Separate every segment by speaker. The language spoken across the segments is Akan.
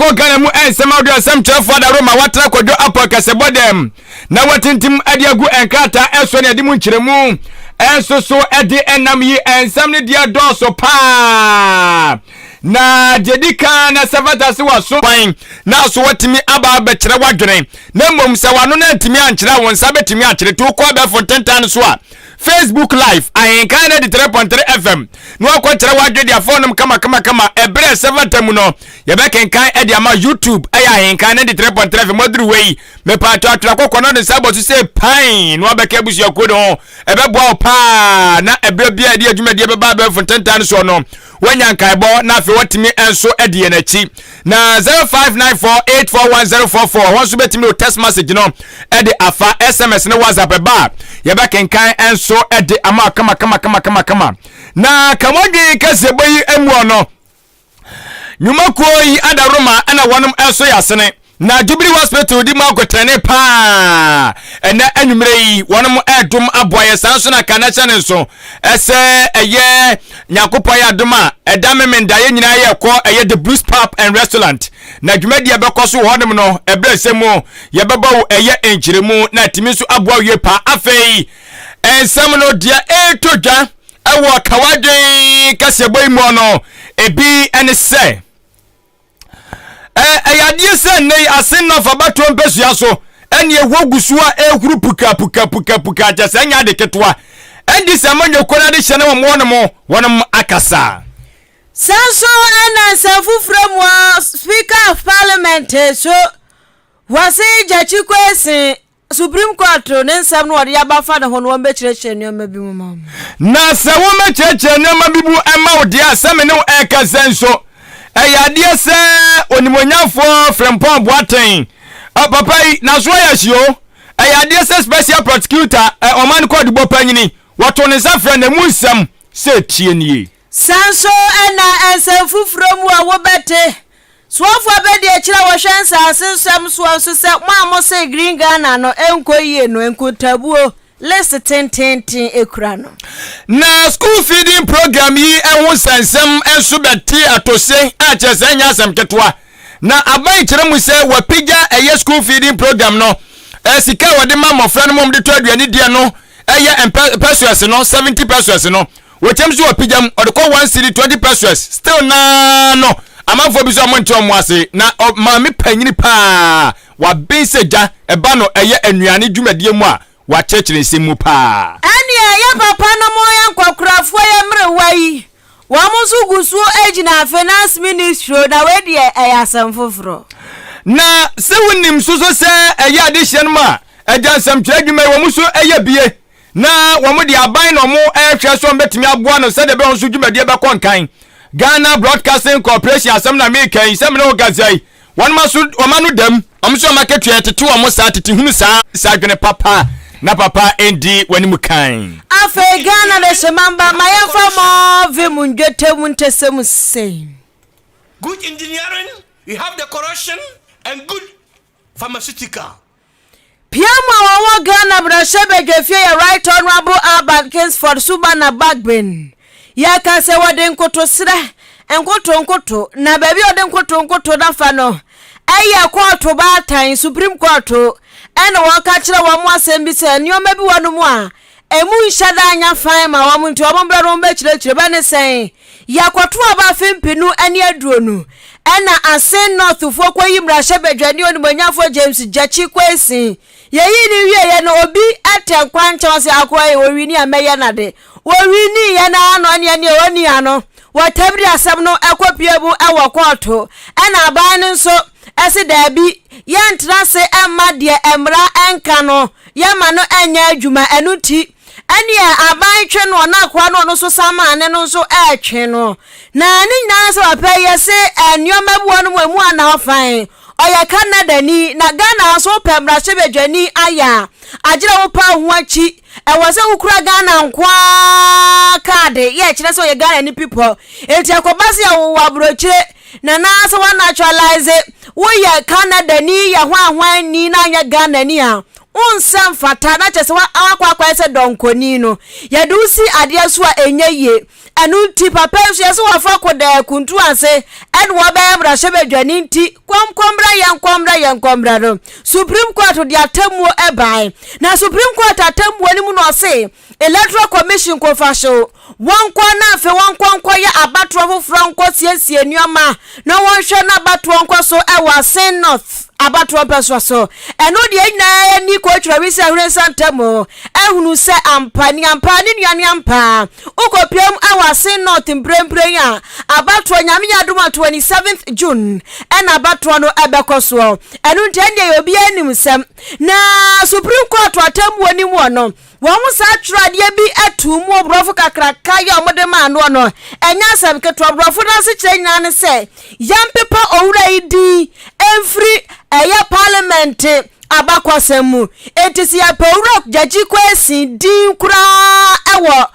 Speaker 1: ko kana mu ensem audio asem trefo da Roma watra kodwo Apple Kasiebo dem na watintim ade agu enkrata enso ne ade mu nkyeremu enso so ade enam yi ensem ne dia doso pa na jedika na savata se waso pan na so watimi aba bekere wadwene na mmom se wano na ntimi ankyere won sa betimi akyere to ko be for 10 tan so a Facebook live Ahenkan na 3.3 FM no akwatire wadwe dia phone kama ebre savata mu no ye be kenkan e dia ma YouTube aya Ahenkan na 3.3 FM modru wei me pa to atwa kokko no de sabo to say pan no abeka busu akodo e be boa pa na ebre bia dia adwuma dia be ba be for 10 tan so no wanyankai bo na afi watimi enso edie na chi na 0594841044 won so betimi o text message no ede afa SMS ne WhatsApp ba ye be kenkan enso ede ama kama na kamodi Kasiebo yi emu no nyuma koyi adaroma ana wonum enso yasene na Jubilee Hospital di ma gotene pa ena anwumre yi wonum edum aboye sanso na kanacha ne so ese eye nyakopo ya duma edamemenda ye nyina ye ko eye the Blues Pub and Restaurant na dwumadi e bekoso hodum no ebresemu ye bebawo eye enkyiremu na timiso aboa wie pa afei ensam no dia etodwa ewo kawadwen Kasiebo mu no ebi ene se ayadie se nei asen no fa bato mpesua so ene ewogusu a ehuru puka jase nya de ketwa endi se manyo kona de hye na wonum akasa
Speaker 2: sanso ana safufro mu Speaker of Parliament so wase jachi kwesi Supreme Court ne nsam no wode abafa ne ho no be kyerɛkyerɛ ne ma bi mu ma
Speaker 1: na se wo me kyerɛkyerɛ ne ma bi bu ema wo de asem ne eka senso ayade se onimonyafo Frempong Boaten papai na so ya hio ayade se special prosecutor oman court bopanyini wato ne safra na mu nsam se tie nie
Speaker 2: sanso ana ensafufro mu a wo bete Swafo abedi echira wo hwensa asensam so se mo se green Ghana no enkoyie no enkotabuo list 10 ekura no
Speaker 1: na school feeding program yi enwo sansam enso beti atose a chese nya asam ketwa na abai kire mu se wapija eye school feeding program no sika wode ma mofra no mom de to aduane die no eye pesos no 70 pesos no wotem so wapija ode ko 1 cedi 20 pesos still na no amafo bi so amonto mo ase na maami panyini pa wa benseja eba no eye anuane dwumadie mu a wa chechire semu pa
Speaker 2: ani ya papa no mo yankokrafo ya mre wai wa musu gusu ejina finance ministry na we de ayasam foforo
Speaker 1: na se wonim so se eye adehye no ma ajansam twedwuma wa musu eye bie na wa mo de aban no mo ehwe so mbetimi aboa no se de be so dwumadie be konkan Ghana Broadcasting Corporation asem na make isem na ogazai one masu omanu dem omso market yetete omo sa tete hunu sa dwene papa na papa endi wanimu kan
Speaker 2: afa Ghana de shemamba mayafa mo vimundwete muntesem sei
Speaker 3: good engineering we have the corruption and good pharmaceutical
Speaker 2: Piamo wa Ghana brashebe gefie ya Right Honorable Albert Kingsford Subana Bagbin ya kase wode nkoto sira enkoto na baby ode nkoto da fa no aya court batan Supreme Court ena waka kire wa mu asem bi se nioma bi wonu mu a emu nhada anya fan ma wa mu nti obombra ro mba kire ba ne sen ya kwato aba fempinu ani aduonu ena asen north fo kwayi mrahye badwani oni manyafo James Jachi kwesi yeyi ni wie ye no obi atenkwancha se akoye owini ameye na de wawini ya na ano ane oni ano watabri asam no ekopiebu ewo koto ena aban nso ese dabi ya ntra se emma de emra enka no ya ma no anya adwuma enuti ane aban twe no na akwa no so sama ne no so etwe no na ni nyina se wapaye se enioma buo no mu ana afan oya Canada ni na Ghana so pemra sebedwani aya agire wo pa ho achi ewose ukura Ghana nkwa card ye kire so ye Ghana ni people enti akobase ya wo abrochire na na so wa naturalize wo ye Canada ni ya hwan ni na anya Ghana ni a unsam fata na chese wa akwa se donkoni no ye de usi ade so a enye ye anu ti papa so ye so wa fa koda kuntu ase en wo ba bra shebe dwani nti kwomra yankwomra no Supreme Court de atamuo ebai na Supreme Court atamuo ni mu no se Electoral Commission ko fa show wonkwa na afi wonkwa ya abatro foforo nkwo siesie nuoma na wonhwe na abatro nkwo so ewa Sen North abatro peso so eno de nyina ni ko twra wi se ahwe santamo ehunu se ampani nuane ampa ukopiam ewa Sen North mprempre ya abatro nyame yadom 27th June ena abatro no ebekoso eno ntende obi anim sem na Supreme Court atamuo ni mu no Wamu sa trade bi atumu obrofo kakraka ya omode ma no no enya sam keto obrofo na se kire nyina ne se yam pepa owura idi every eya parliament abakwasemu etisi ya pewura jaji kwesi din kura ewo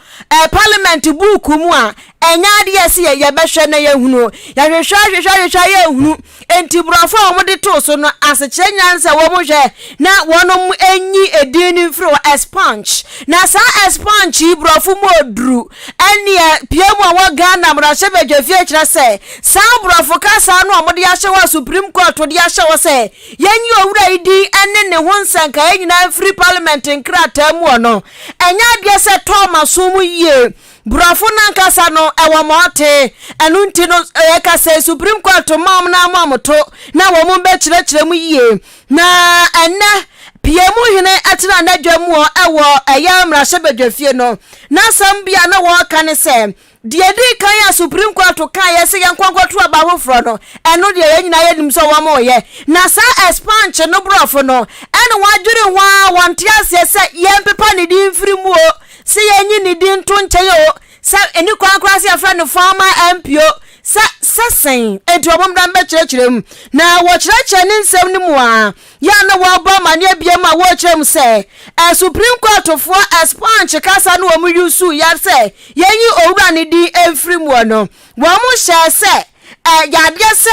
Speaker 2: parliament book mu a enya de yesi ye behwe na yehunu ya hwehwa yehunu enti brofo omode to so no asechire nyansa wo mu hwe na wonom enyi edin fro expunge na sa expunge brofo modru ene piemu a wo Ghana mrahye bedwafie kire se sa brofo ka sa no omode ya hye wa Supreme Court de ya hye wo se yenyi owura idi ene ne ho nsanka enyina free parliament nkrata mu no enya de se Thomas mu ye Brafo nankasa no ewa mote enu nti no eka se Supreme Court mom na mamoto na wo mu be kire mu yie na enne piemu hene atira na dwamu ewo eya mrahye bedwafie no na sambia na wo kan se die di kan ya Supreme Court kan ya se yankwankwato abahofro no eno de ye nyina ye nim so wo mo ye na sa expansion no brafo no eno wadwere ho wantia se yempepa ne di mfiri mu o se yenyi ni din to ncheyo sa eni kwankwa se afra no former MPO sa sen enti obomdan be kirekirem na wo kirekire ni nsem ni mu a ya na wo ba mane abiem a wo kirem se Supreme Court for expunge kasa no wo mu yusu ya se yenyi owura ni din emfiri mu no wo mu hye se ya de se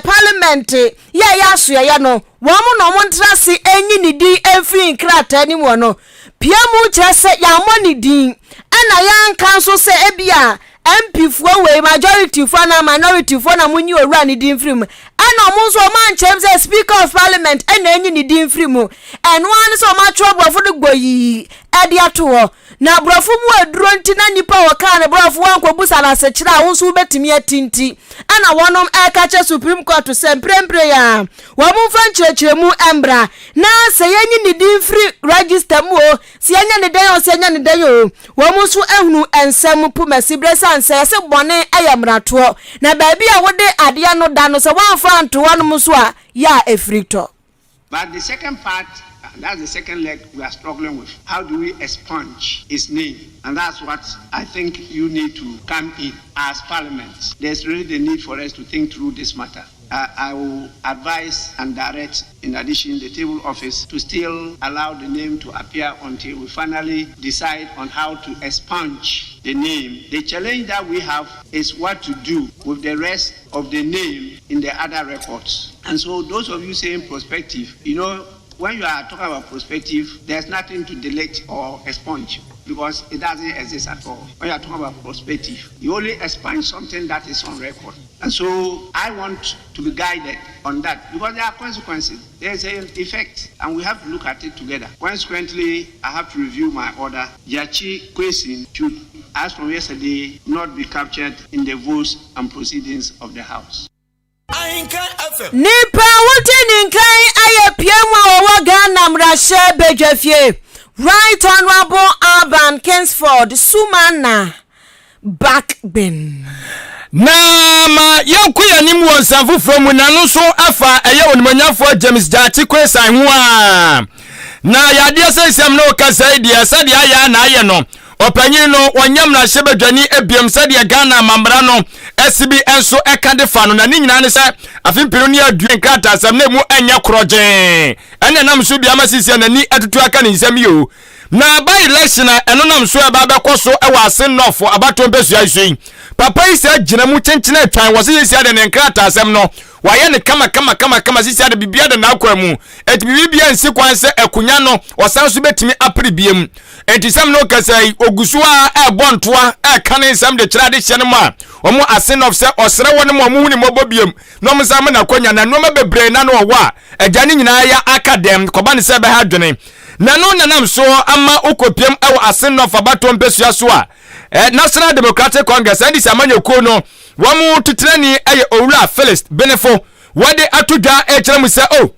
Speaker 2: parliament ya so ya no wo mu no mo ntrase enyi ni din emfiri nkrata ni mu no piamu kire se ya mo ni din ana ya nkan so se ebia MP fo we majority fo na minority fo na munyi owura ni din free mu ana omo so man chem say Speaker of Parliament ana enyi ni din free mu eno an so ma trouble fo de gboyi ade ato na brofo mu aduro nti na nipa wo ka na brofo wanko busa na se kira wo so betimi atinti ana wonom eka Supreme Court se mprempre ya wo mu fa nkyekire mu embra na se yenyi ni din free register mu o se yenya ne dan o se yenya ne dan o wo mu so ehunu ensem pu masibre sanse se bone ayamrato na baabi a wode ade no da no se wan fa nto wonom so a ya efrito.
Speaker 4: But the second part, that's the second leg we are struggling with. How do we expunge his name? And that's what I think you need to come in as Parliament. There's really the need for us to think through this matter. I will advise and direct, in addition, the table office to still allow the name to appear until we finally decide on how to expunge the name. The challenge that we have is what to do with the rest of the name in the other records. And so those of you saying prospective, when you are talking about prospective, there's nothing to delete or expunge because it doesn't exist at all. When you are talking about prospective, you only expunge something that is on record. And so I want to be guided on that because there are consequences. There's an effect and we have to look at it together. Consequently, I have to review my order. Yachi Kwesin should, as from yesterday, not be captured in the votes and proceedings of the House.
Speaker 3: Ahenkan
Speaker 2: Nipa wote ninkai aye piemu wa Ghana mrahye bedwafie. Right Honorable Alban Kingsford Sumana Backbin.
Speaker 1: Na ma yankuya ni mu onsanfo from na no so afa eye onimanyafo James Jachi Kwesan ho a na yade asesem no kasa dia sade aya na aye no opanyin no wonyam na hyebadwani ebiem sade Ghana mambra no SB enso ekade fa no na ni nyina ne se afimpiro ni aduen krata asem na mu anya kroje ene nam so bia masisi na ni atutu aka ni nsem yo na by election eno nam so e ba be koso e wa ase nofo abato besua iso papa yi se gina mu chenchene atwan wo se yesi ade ne nkrata asem no wa ye ne kama sisi ade bibia de na akwa mu eti bibia nsi kwan se akunya no osan so betimi apre biem enti sam no kasai ogusu a e bontoa e kan sam de kira de hye ne ma omo ase nof se osere woni mo mu ni mobo biem no mo sam na kwanya na no ma bebre na no wa agya ne nyina ya akadem koba ne se be ha dwene na no nanam so ama okopiem ewo ase nof abato mpesua so a National Democratic Congress and Samanyo Kono wamu titrani aye Owura Felix Benefo wade atudwa echere se o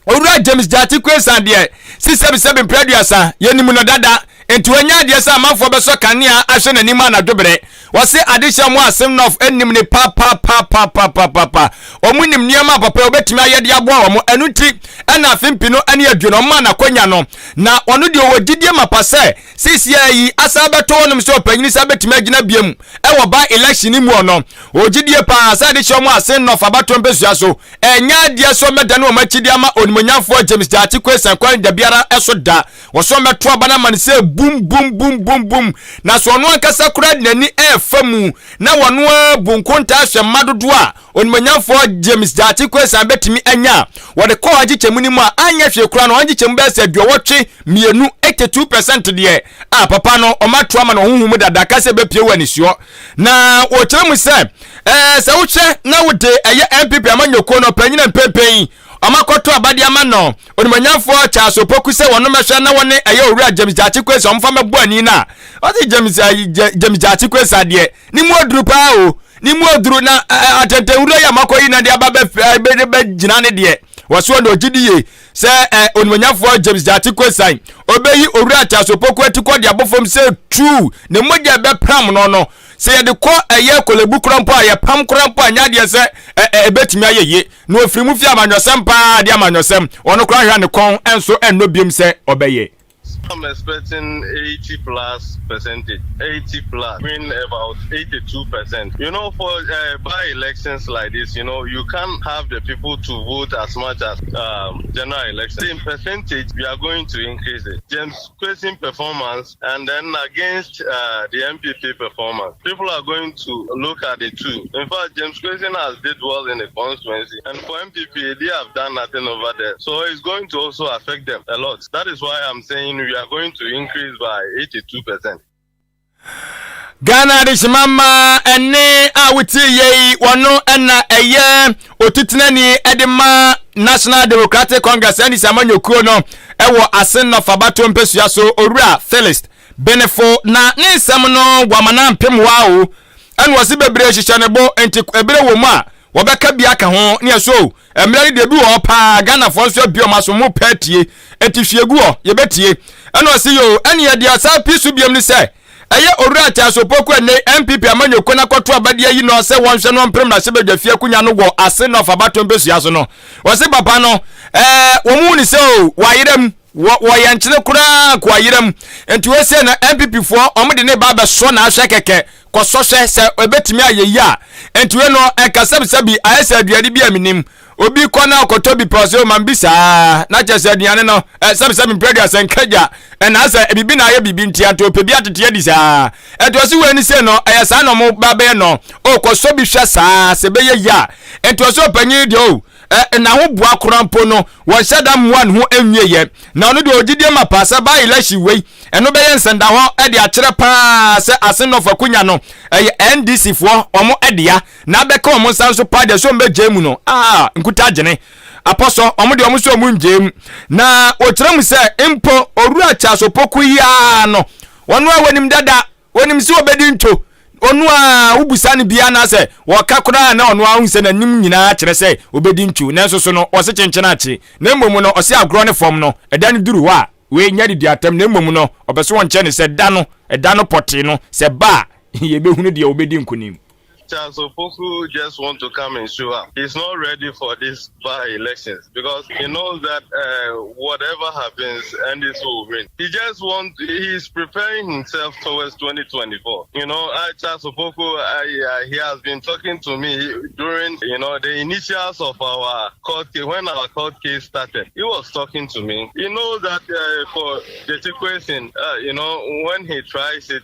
Speaker 1: Owura James Jati Kwesa de 677 producer yenimu no dada enti wanya de sa amafo beso kanea ahwe nanima na dobre wose adisha mu asem nof enim ne pa omunim niam papa obetimi ayede aboa wo enuti na afimpino ani adwono ma na kwanya no na ono de owodidie mapase sisia yi asa beto onum so panyini sa betimi agina biem e wo ba election mu ono ogidie pa sa adisha mu asem nof abato mpesua so enya de so meda no machidi ama onimonyafo James Jati Kwesa kwan da biara eso da wo so meto abana man se boom na so no ankasa kura nani famu na wono bunkonta ahwe madodo a onimanyafo James Jati Kwesa betimi anya wo de ko agichemu ni mu a anya hwe kura no agichemu be se duowotwe mienu 82% de a papa no o mato ama no huhum dada ka se be pie wani suo na wo kyeremu se se wo hwe na wo de MPP amanyoko no panyina mpempen amakoto abadi amano onimanyafo cha sopoku se wono mehwe na woni Owura James Jati Kwesa omfa mebu ani na odi James Jati Kwesa de ni mu oduru pa o ni mu oduru na atente wuro ya makoyi na de ababe be gina ne de waso no gidiye se onimanyafo James Jati Kwesa obeyi Owura cha sopoku etikọ de abofom se true ne moja be pram no se ye de ko kolebu krampo aye pam krampo anya de se ebetimi ayeye no ofrimu fi amanyosem pa de amanyosem ono kra hwa ne kon enso enno biem se obeye.
Speaker 5: I'm expecting 80+%, 80 plus, win about 82%. You know, for by elections like this, you know, you can't have the people to vote as much as general elections. In percentage, we are going to increase it. James Kwesa performance and then against the MPP performance, people are going to look at the two. In fact, James Kwesa has did well in the constituency, and for MPP, they have done nothing over there. So it's going to also affect them a lot. That is why I'm saying we are going to increase by 82%.
Speaker 1: Ghana dishmama ene awiti ye wano ena eye otutinani edema National Democratic Congress and Samanyo Kono ewo asen no fabato mpesua so Owura Felix Benefo na ne samno gwamana mpem wao en wasi bebre hihye bo enti ebere wo mu a wobeka bia ka ho ne so emre de bi wo pa Ghana fo so bi o maso mu patie enti hwiegu o ye betie en wasi yo en ye dia sa pisu biem ni se eye Owura cha sopoku ne MPP amanyoko na kwoto abadia yi no se wonhwe no mpem na sebedwa fie kunya no wo ase no fabato mpesua so no wasi papa no wo mu ni se o wayirem wo yanchine kura kwa yiram enti we se na MPP fo omde ne ba be so na ahwe keke koso hwe se ebetimi ayeyi a enti we no kasabisabi ayesa aduade bi aminim obi kona okoto bi pose o mambisa na chese aduane no sabisabi predia senkaja na asa bibi na aye bibi ntia to pebi atete disa enti osi we ni se no ayesa no mo ba be no o koso bi hwe sa se be ye ya enti osi opanyi de o na ho boa krampo no wo shadam one ho enwieye na ono de ogidie mapasa ba ilashi wei eno be yensenda ho de akere pa se asenofa kunya no NDC fo omo edea na be ka omo sanso pa de so mbe jemu no nkuta agene aposo omo de omo so omo njem na okyerem se impo Owura cha so poku ya no wono awanim dada wonim se obedi nto onu a ubusani bia na se woka kura na onu a hunse na nim nyina kire se obedi ntu na so so no ose chenchena achi na mmom no ose agro ne fom no edan duru wa we nya di atam na mmom no obeso won che ne se da no poti no se ba ye behunu de obedi nkunim
Speaker 5: Charles Opoku just want to come and show up. He's not ready for these by-elections because he knows that whatever happens, NDC will win. He's preparing himself towards 2024. Charles Opoku, he has been talking to me during, the initials of our court case. When our court case started, he was talking to me. He knows that for the situation, when he tries it,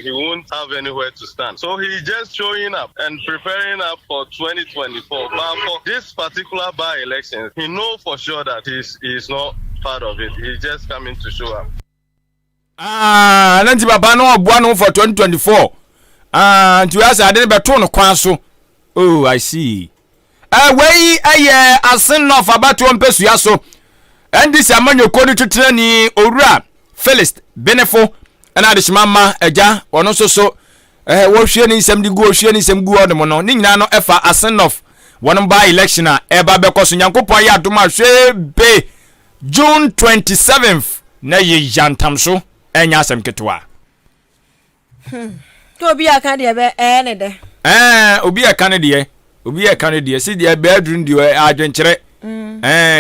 Speaker 5: he won't have anywhere to stand. So he's just showing up and preparing up for 2024. But for this particular by-election, he knows for sure that he's not part of it. He's just coming to show up.
Speaker 1: Nanti baba no obuano for 2024. To us I didn't beto no kwan so. Oh, I see. Wey asen of about one peso so. And this amanyo kodi tutre ni owura Felix Benefo na adishimama eja ono so wo hwe ni nsem di gu hwe ni nsem gu odemo no ni nyina no efa asen of one by election eba bekoso nyankopon ya adoma hwe be June 27th na ye jantam so enya asem ketwa
Speaker 2: obi aka de be ne de
Speaker 1: obi aka ne de si de be adrun di adwenkyere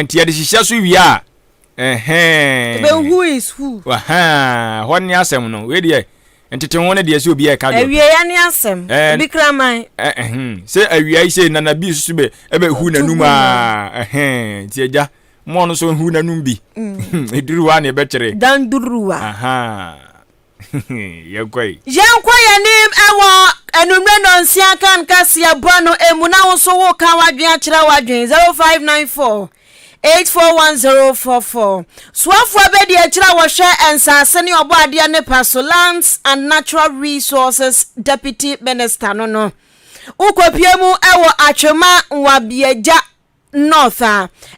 Speaker 1: ti ade hihia so wi
Speaker 2: but who is who?
Speaker 1: What ni asem no we de entete won de se obi aka do
Speaker 2: awie ya ni asem bi kraman
Speaker 1: se awie se nana bi susu be ebe hu nanum ti eja mo no so hu nanum bi ediruwa na be kire
Speaker 2: dan duruwa
Speaker 1: yankoi
Speaker 2: ya nim ewo enumre no nsia kan Kasiebo no emu na wo so wo ka wadwen akira wadwen 0594 841044 Swafo abedi akira wo hwe ensase ne obo ade ne paso lands and natural resources deputy minister no ukopiemu ewo atwema nwabieja north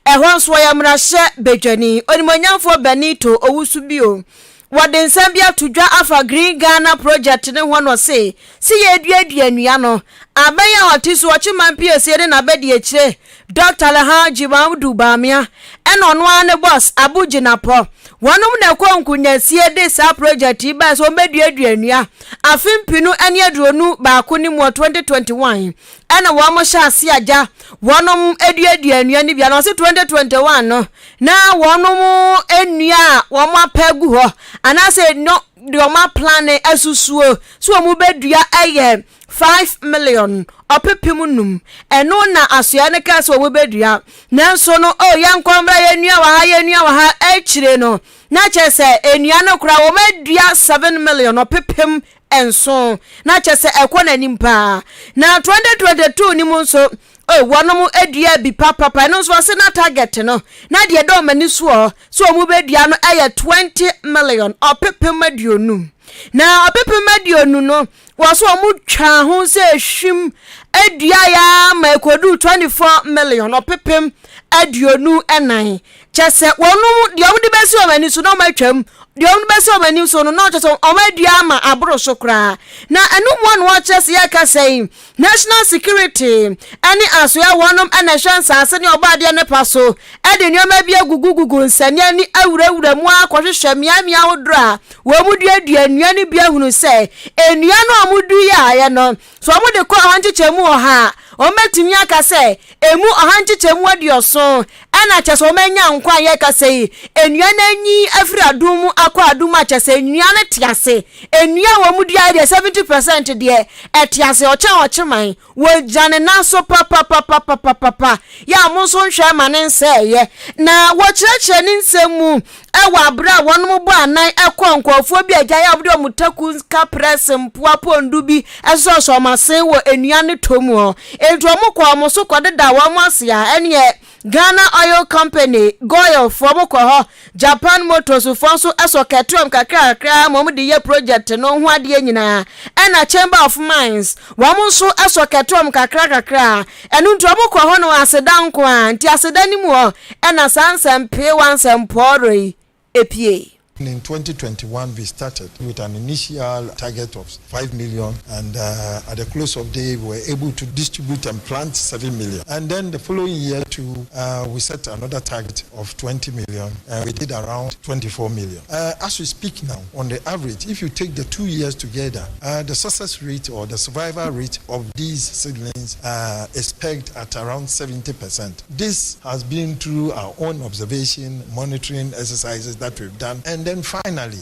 Speaker 2: ehon so ya mrahye bedwani onimonyamfo Benito owusubio Wadensa bia tudwa afa Green Ghana project ne ho no se si ye duadua no abaya otiso ochiman PSC ne na bedi ekire Dr. Alhaji Mahmudu Bamia eno ono ane boss Abujinapo wonom na kwankunya sie de sa project ba so meduadua afimpinu ene adronu ba ko ni mu 2021 ena wo mo sha ase aja wonom eduadua ne bia no se 2021 no na wonom enua wo mo apagu ho anase no de wo ma plan asusuo so mo bedua 5 million opepimunum eno na asoya ne ka so wo bedua nanso no yankomra yenua wa ha echire no na chese enua no kura wo medua 7 million opepim enso na chese ekona nimpa na 2022 ni mu nso wonom edua bi papa no so se na target no na de do mani so mu bedua no 20 million opepim aduonu na opepim aduonu no waso mu twa ho se hwim adua ya ma ekodu 24 million opepem aduonu enan chese wonu de omde besi o mani so no matwam de omde besi o mani so no chese o madua ma abro so kra na enu mo no chese ya ka sei national security ani aso ya wonum ana hwansa ase ne obade ne paso ade nyoma bia gugugugu nsane ani awurawura mu akohwehwe miamia wodra wo mu duadua nuani bia hunu se enua no amudu ya no so mo de ko ahanchechemu ha o metimi aka se emu ahanchechemu adioso ana chese o menya nkwa ye ka se enua nanyi afiri adum akwa adum a chese enua ne tiase enua wo mu dia de 70% de etiase o chaman wo jane na so papa ya mo so nhwe mane nse ye na wo kireche ni nsemu ewa abra wonum bo anan ekonkofo bi agya ya obdo mutaku ka press mpoapo ndubi eso so masen wo enua ne tomu ho entu omukọ mo so kodeda wo masia ene Ghana Oil Company goyo for ho Japan Motors for so eso ketom kakra mom de ye project no ho ade nyina ena Chamber of Mines wo so eso ketom kakra enu ntu omukọ ho no asedanko anti asedani mu ho ena sansem pe wansem poroi epie
Speaker 6: In 2021, we started with an initial target of 5 million, and at the close of the day, we were able to distribute and plant 7 million. And then the following year, too, we set another target of 20 million, and we did around 24 million. As we speak now, on the average, if you take the 2 years together, the success rate or the survival rate of these seedlings is pegged at around 70%. This has been through our own observation, monitoring exercises that we've done, and then finally,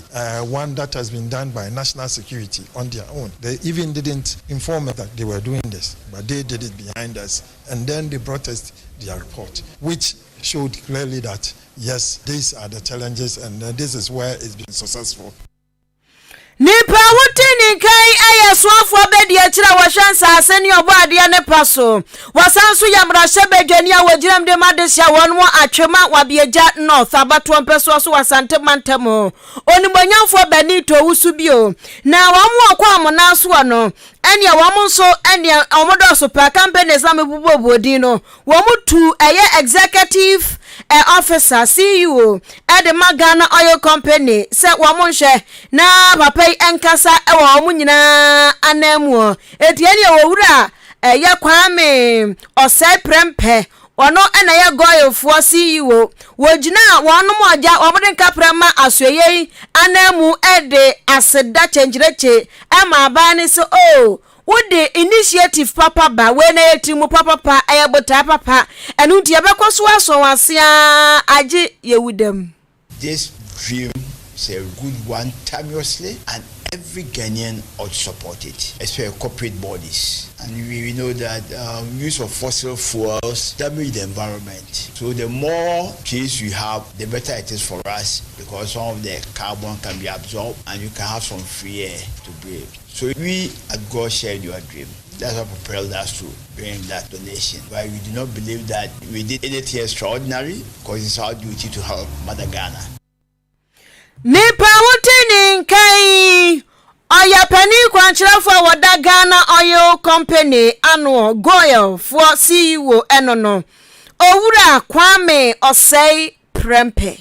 Speaker 6: one that has been done by National Security on their own. They even didn't inform us that they were doing this, but they did it behind us, and then they brought us their report, which showed clearly that yes, these are the challenges, and this is where it's been successful.
Speaker 2: Nipa wutini kai aya swafo bedi akira wahwansa aseni obade ne paso wasanso yamrahye bedwani a wagiram de madehya wonmo atwema wabieja north abato mpeso so wasante mantamo onibonyamfo benito wusubio na wamu akwa amona so no enia wamu so enia omodoso pa campaign zamebubobuodi no wamu tu eye executive officer CEO at the Magana Oil Company said wamunhwe na papai enkasa ewa omunyina anemu etieni owura ya kwame osai prempe ono ena ya goyofo CEO wogina wonu moja omuden kaprama asoyei anemu ede aseda chenjireche ema abani so what the initiative papa ba when etimu papa ayabota papa enu nti yabekwaso aso wasia age yewudem.
Speaker 7: This dream is a good one timelessly, and every Ghanaian ought to support it, especially corporate bodies. And we know that use of fossil fuels damage the environment. So the more trees we have, the better it is for us, because some of the carbon can be absorbed and you can have some free air to breathe. So we at God shared your dream. That's what propelled us to bring that donation. But we do not believe that we did anything extraordinary, because it's our duty to help Mother Ghana.
Speaker 2: Nipa wutini kai aya pani kwanchira for wada Ghana Oil Company ano goyo for CEO enono owura kwame osei prempe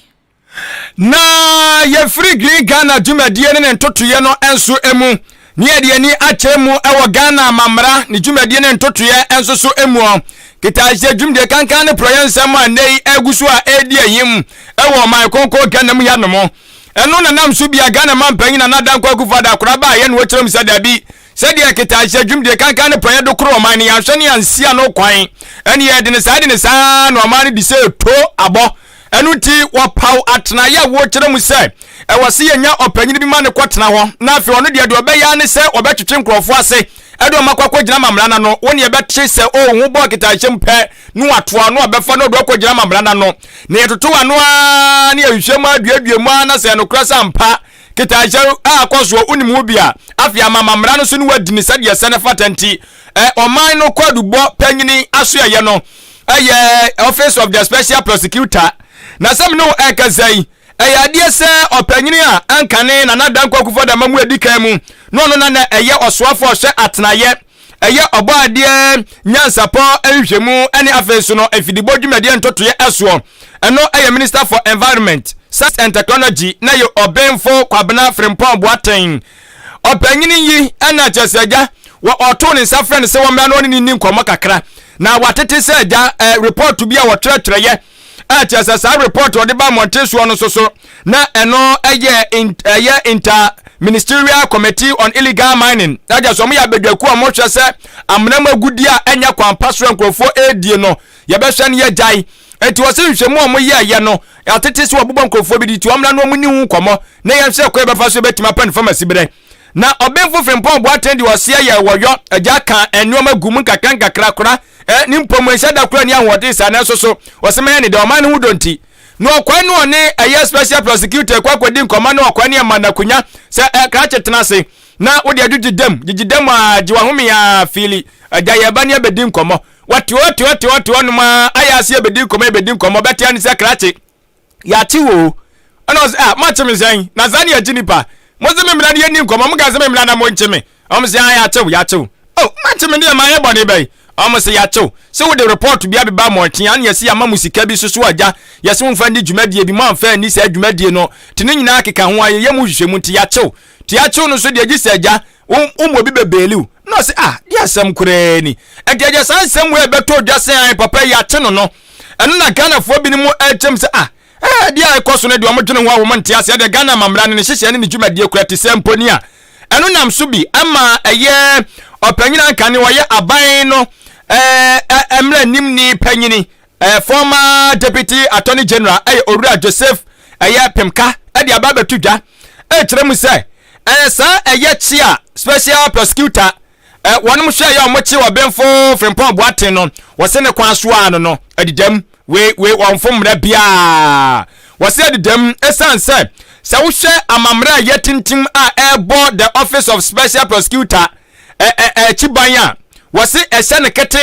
Speaker 1: na ye free green Ghana dwumadie ne ntotoye no enso emu ne de ani achemu ewo Ghana mamra ne dwumadie ne ntotoye enso so emu kitaje dwumde kankan ne proyensam anei egusu a edi ayim ewo man konko Ghana mu yanom eno na nam so bia Ghana mampanyi na nadan kwaku fada koraba ye no kyerem sadabi sede kitaje dwumde kankan ne proye do kro man ya hwene ansia no kwan ene ye de ne saa no man di se to abo enuti wapaw atena ya wo kyerem se ewase yenya opanyini bi ma ne kwotena ho na afi ono de obeya ne se obetwetwe nkrofo ase edo makwakwa gina mamrana no woni ebetwe se hu bo kitahyem pe no atoa no obefa no do kwagina mamrana no ne yetoto wano a ne ahwehwem aduaduamu na se no krasa mpa kitahyem akoso unimu bia afi amamrana so ne wadini sade sene fatanti oman no kwadubo panyini aso ye no office of the special prosecutor na sem no ekazai ayade se opanyini a ankane na nadan kwaku foda mamu edikan mu no na eye osoafo hwe atenaye eye oboade nyansapo ahwehwemu ene afenso no afidibo dwumade ntotoye eso eno eye minister for environment science and technology na ye obenfo kwabena frimpon boaten opanyini yi ana cheseja wo oto ne safren se wo mra no ni nkomo kakra na watete se ja report bi a wo tretreye sa report or the ba Montesu no so na eno eye inter ministerial committee on illegal mining that just some ya bedwaku amotwe se amnam agudi a enya kwampasoro nkrofo edie no ye behwe ne ye jai enti wo se hwemu omo ye no atete se obubo nkrofo bi di ti omra no omu ni hu komo na ye hwe ko befa so betima pan pharmacy bere na obenfo frimpon bo atendi wo se ye woyo agya kan enuoma gum kakan kakra kora ni mpomo nsada kura ni anwode sa na so osema ne de oman hu donti no kwan no ne special prosecutor kwakwadi nkoma no kwan ne manakunya se ka chetena se na wode agigidem a jiwahome ya fili agya ba ne abedi nkomo wati no ma ayase abedi nkomo betia ni se krache ya tiwo ana matcheme zan na zani aginipa mozeme mra ne ni nkomo mga zeme mra na moncheme omse ya tew matcheme ne ma ye bone bai almost say yacho so with the report to be aba monten an yesi ama musika bi so aja yesi mfa ndi dwumadie bi man fa ni se dwumadie no tene nyina keka ho aye mu hwehwemu ti yacho no so de agi se aja umo bi bebeliu no say dia asem kure ni e de aja san sem we beto dwa sen papa yache no eno na Ghana fo bi ni mu echem se dia ekoso ne de omodwene ho awomante ase de Ghana mamra ne hyehye ne dwumadie kura ti semponi a eno nam so bi ama eye opanyina nkane wo ye aban no emra nimni panyini former deputy attorney general Owura Joseph Pemka de ababa tudwa kire mu se sa chia special prosecutor wonum hwe ya omochi obenfo Frimpong Boaten no wo se ne kwan so ano no adidam we wonfo mra bia wo se adidam esanse se wo hwe amamra yetintim ebo the office of special prosecutor chibanya wo se ehye ne kete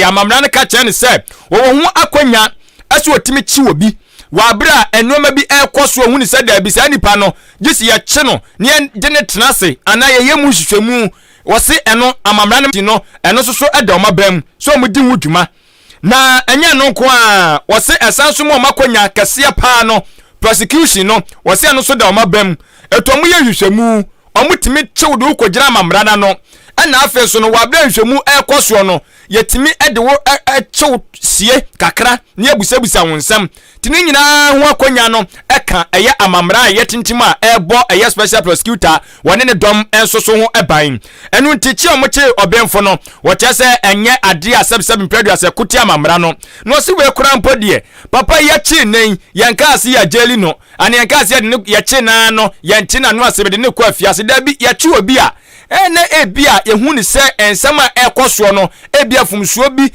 Speaker 1: amamra ne ka kye ne se wo ho akonya aso otimi chi obi wabra enoma bi ekoso hunu se da bi se nipa no gisi ye kye no ne gene tenase ana ye yemu hwehwemu wo se eno amamra ne no eno soso edoma bam so mudi hu dwuma na enye no ko a wo se esanso mo makonya kase pa no prosecution no wo se eno so da oma bam etomu ye hwehwemu omutimi chew do kogira amamra na no ana afi so no wabra hwehwemu ekoso no yetimi edewo chew sie kakra ne abusabusa wonsam tini nyina ho akonya no eka eye amamra yetintima ebo eye special prosecutor wone ne dom enso so ho eban enu ntichi omoche obenfo no woche se enye ade asebseb mpredu ase kuti amamra no no si we kura mpodie papa yechi nen yanka ase ya jeli no ane yanka ase yechi na no yanchi na no asebede ne kwa fiase da bi yechi obi a ene ebia yehu ni se ensama ekoso no ebia fumsuo bi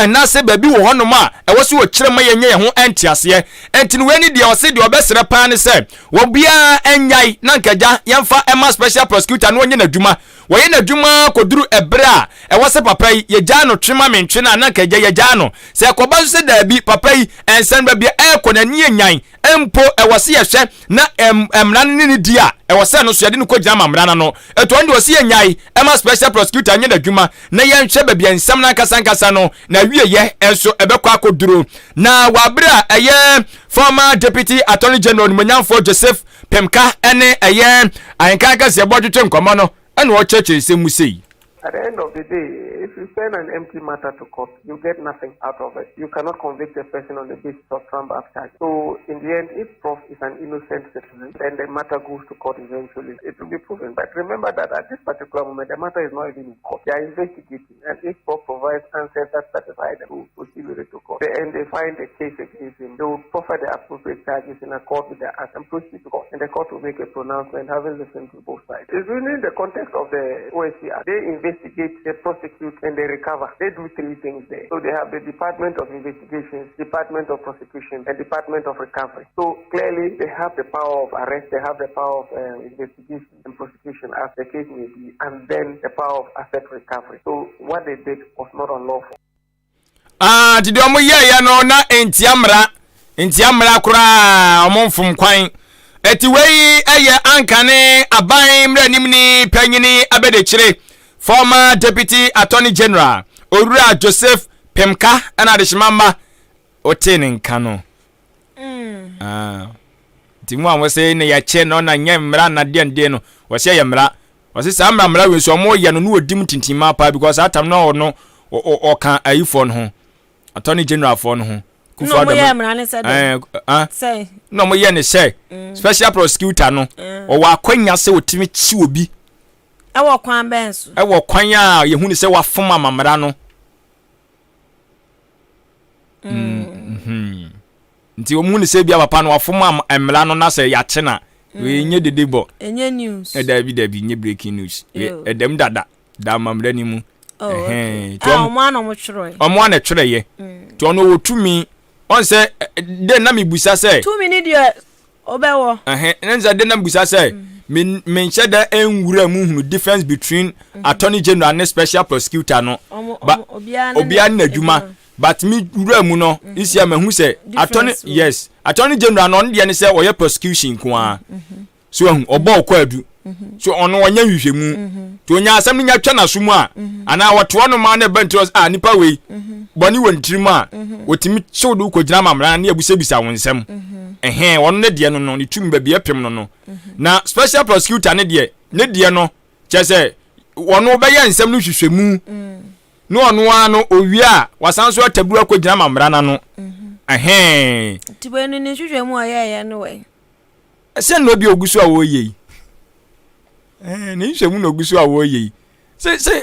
Speaker 1: na se ba bi wo honom a ewosi wo kirema yenye ye ho entiase entini weni dia wose dia obesere pa ne se wo bia enyai na nkaja yemfa ema special prosecutor no onye na dwuma wo ye na dwuma koduru ebra ewose papa yi ye ja no twema mentwe na nkaja ye ja no se ekoba se da bi papa yi ensan ba bia ekonani enyan empo ewose ye hwe na emran ni dia ewose no so yade no kogina mamrana no eto ndo wose yenyai ema special prosecutor anya na dwuma na ye nhwe ba bia nsam na nkasa no na wie ye enso ebekwa akoduro na wabra eye former deputy attorney general Manyamfo Joseph Pemka ene eye Ahenkan Kasiebo dwetwe nkomo no ene wo cheche semu sei.
Speaker 8: At the end of the day, if you send an empty matter to court, you get nothing out of it. You cannot convict a person on the basis of trump-up charge. So, in the end, if Prof is an innocent citizen, then the matter goes to court eventually. It will be proven. But remember that at this particular moment, the matter is not even in court. They are investigating. And if Prof provides answers that satisfy them, will proceed with it to court. And they find a case against him. They will proffer the appropriate charges in accord with their act and proceed to court. And the court will make a pronouncement having listened to both sides. It's within the context of the OSCR. They investigate, they prosecute, and they recover. They do three things there. So they have the Department of Investigations, Department of Prosecution, and Department of Recovery. So clearly they have the power of arrest, they have the power of investigation and prosecution as the case may be, and then the power of asset recovery. So what they did was not unlawful.
Speaker 1: Did you ya no na entiamra kura omonfum kwan etiwei eye ankane aban mranim ni panyini abedechire former deputy attorney general Owura Joseph Pemka ana de shimamba otenin kano timu an wose ne ya che no na nyemra na de no wose yemra wose sa mra we so mo ye no no odim tintima pa because atam no o kan ayifo ho attorney general for no ho
Speaker 2: no mo ye mra ne say
Speaker 1: no mo ye ne say special prosecutor no o wa kwanya se otimi chi obi
Speaker 2: ewo kwan benso
Speaker 1: ewo kwan a ye hu ni se wa foma mamra no nti o mu ni se bia papa no wa foma emra no na se ya che na we nye dedebo
Speaker 2: enye news
Speaker 1: dabi nye breaking news edem dada da mamra ni mu
Speaker 2: omo ana mo twere
Speaker 1: omo ana twere ye ti ono wotumi on se de na mi busa se
Speaker 2: 2 minutes de obewo
Speaker 1: nza de na mi busa se mention that enwura mu hunu difference between attorney general and special prosecutor no but obia na adwuma but me wura mu no isia mahu se attorney general no de ne se oye prosecution ko a so obo kwadu so ono wanya hwehwemu to onya asam nya twa na so mu a ana woto no ma na bentros a nipa we boni wontirim a wotimi chewdo ukogina mamra na abusebisa wonsem ono ne de no ne tum ba bia pem no na special prosecutor ne de no chese wono be ye nsem no hwehwemu no ono ano owi a wasanso atabura kogina mamra na no
Speaker 2: tibenu ni hwehwemu aye no we
Speaker 1: se no bi ogusu a wo ye ni hwehwemu no ogusu a wo ye se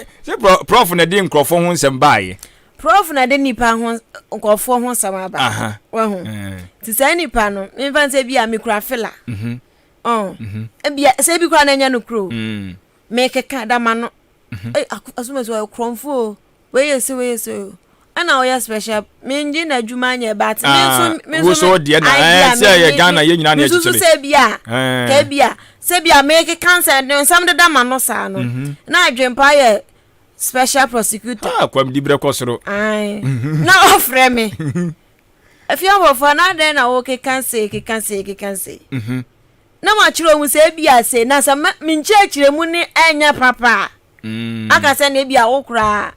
Speaker 1: prof na de nkrofo ho nsem baaye
Speaker 2: prof na de nipa ho nkrofo ho nsem aba wa ho ti se nipa no me fanse bia mikura fela bia se bi kura na nya no kro me keka da ma no asuma so kromfo we yes ana oya special minji na adwuma nya bat
Speaker 1: me so de na se ye Ghana ye nyina na ye
Speaker 2: so se bia ke bia se bia make cancer no sam de da ma no sa no na adwempa ye special prosecutor
Speaker 1: kwam dibre kosoro
Speaker 2: na ofre me afia wo fa na de na wo ke cancer na ma chiro mu se bia se na sa minji achire mu ni enya papa aka se na bia wo kura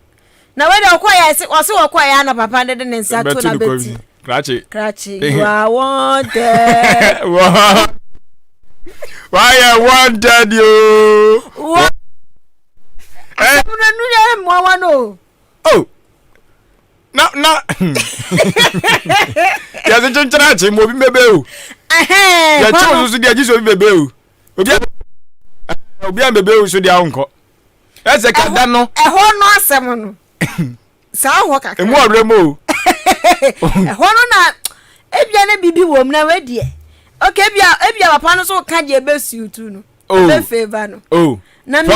Speaker 2: na we de okoya wase okoya na papa de ne nsa to na beti krachi you are wanted
Speaker 1: why I wanted you
Speaker 2: nu ya mo wa no
Speaker 1: na ya se chenchana che mo bi bebe o ya cho so dia jiso bi bebe o obi an bebe o so dia onko ese ka da no
Speaker 2: no asem no sa ho kaka
Speaker 1: emu oremo
Speaker 2: hono na ebia na bibi wom na wadie okay ebia papa no so ka je besu tu no be favor no na mi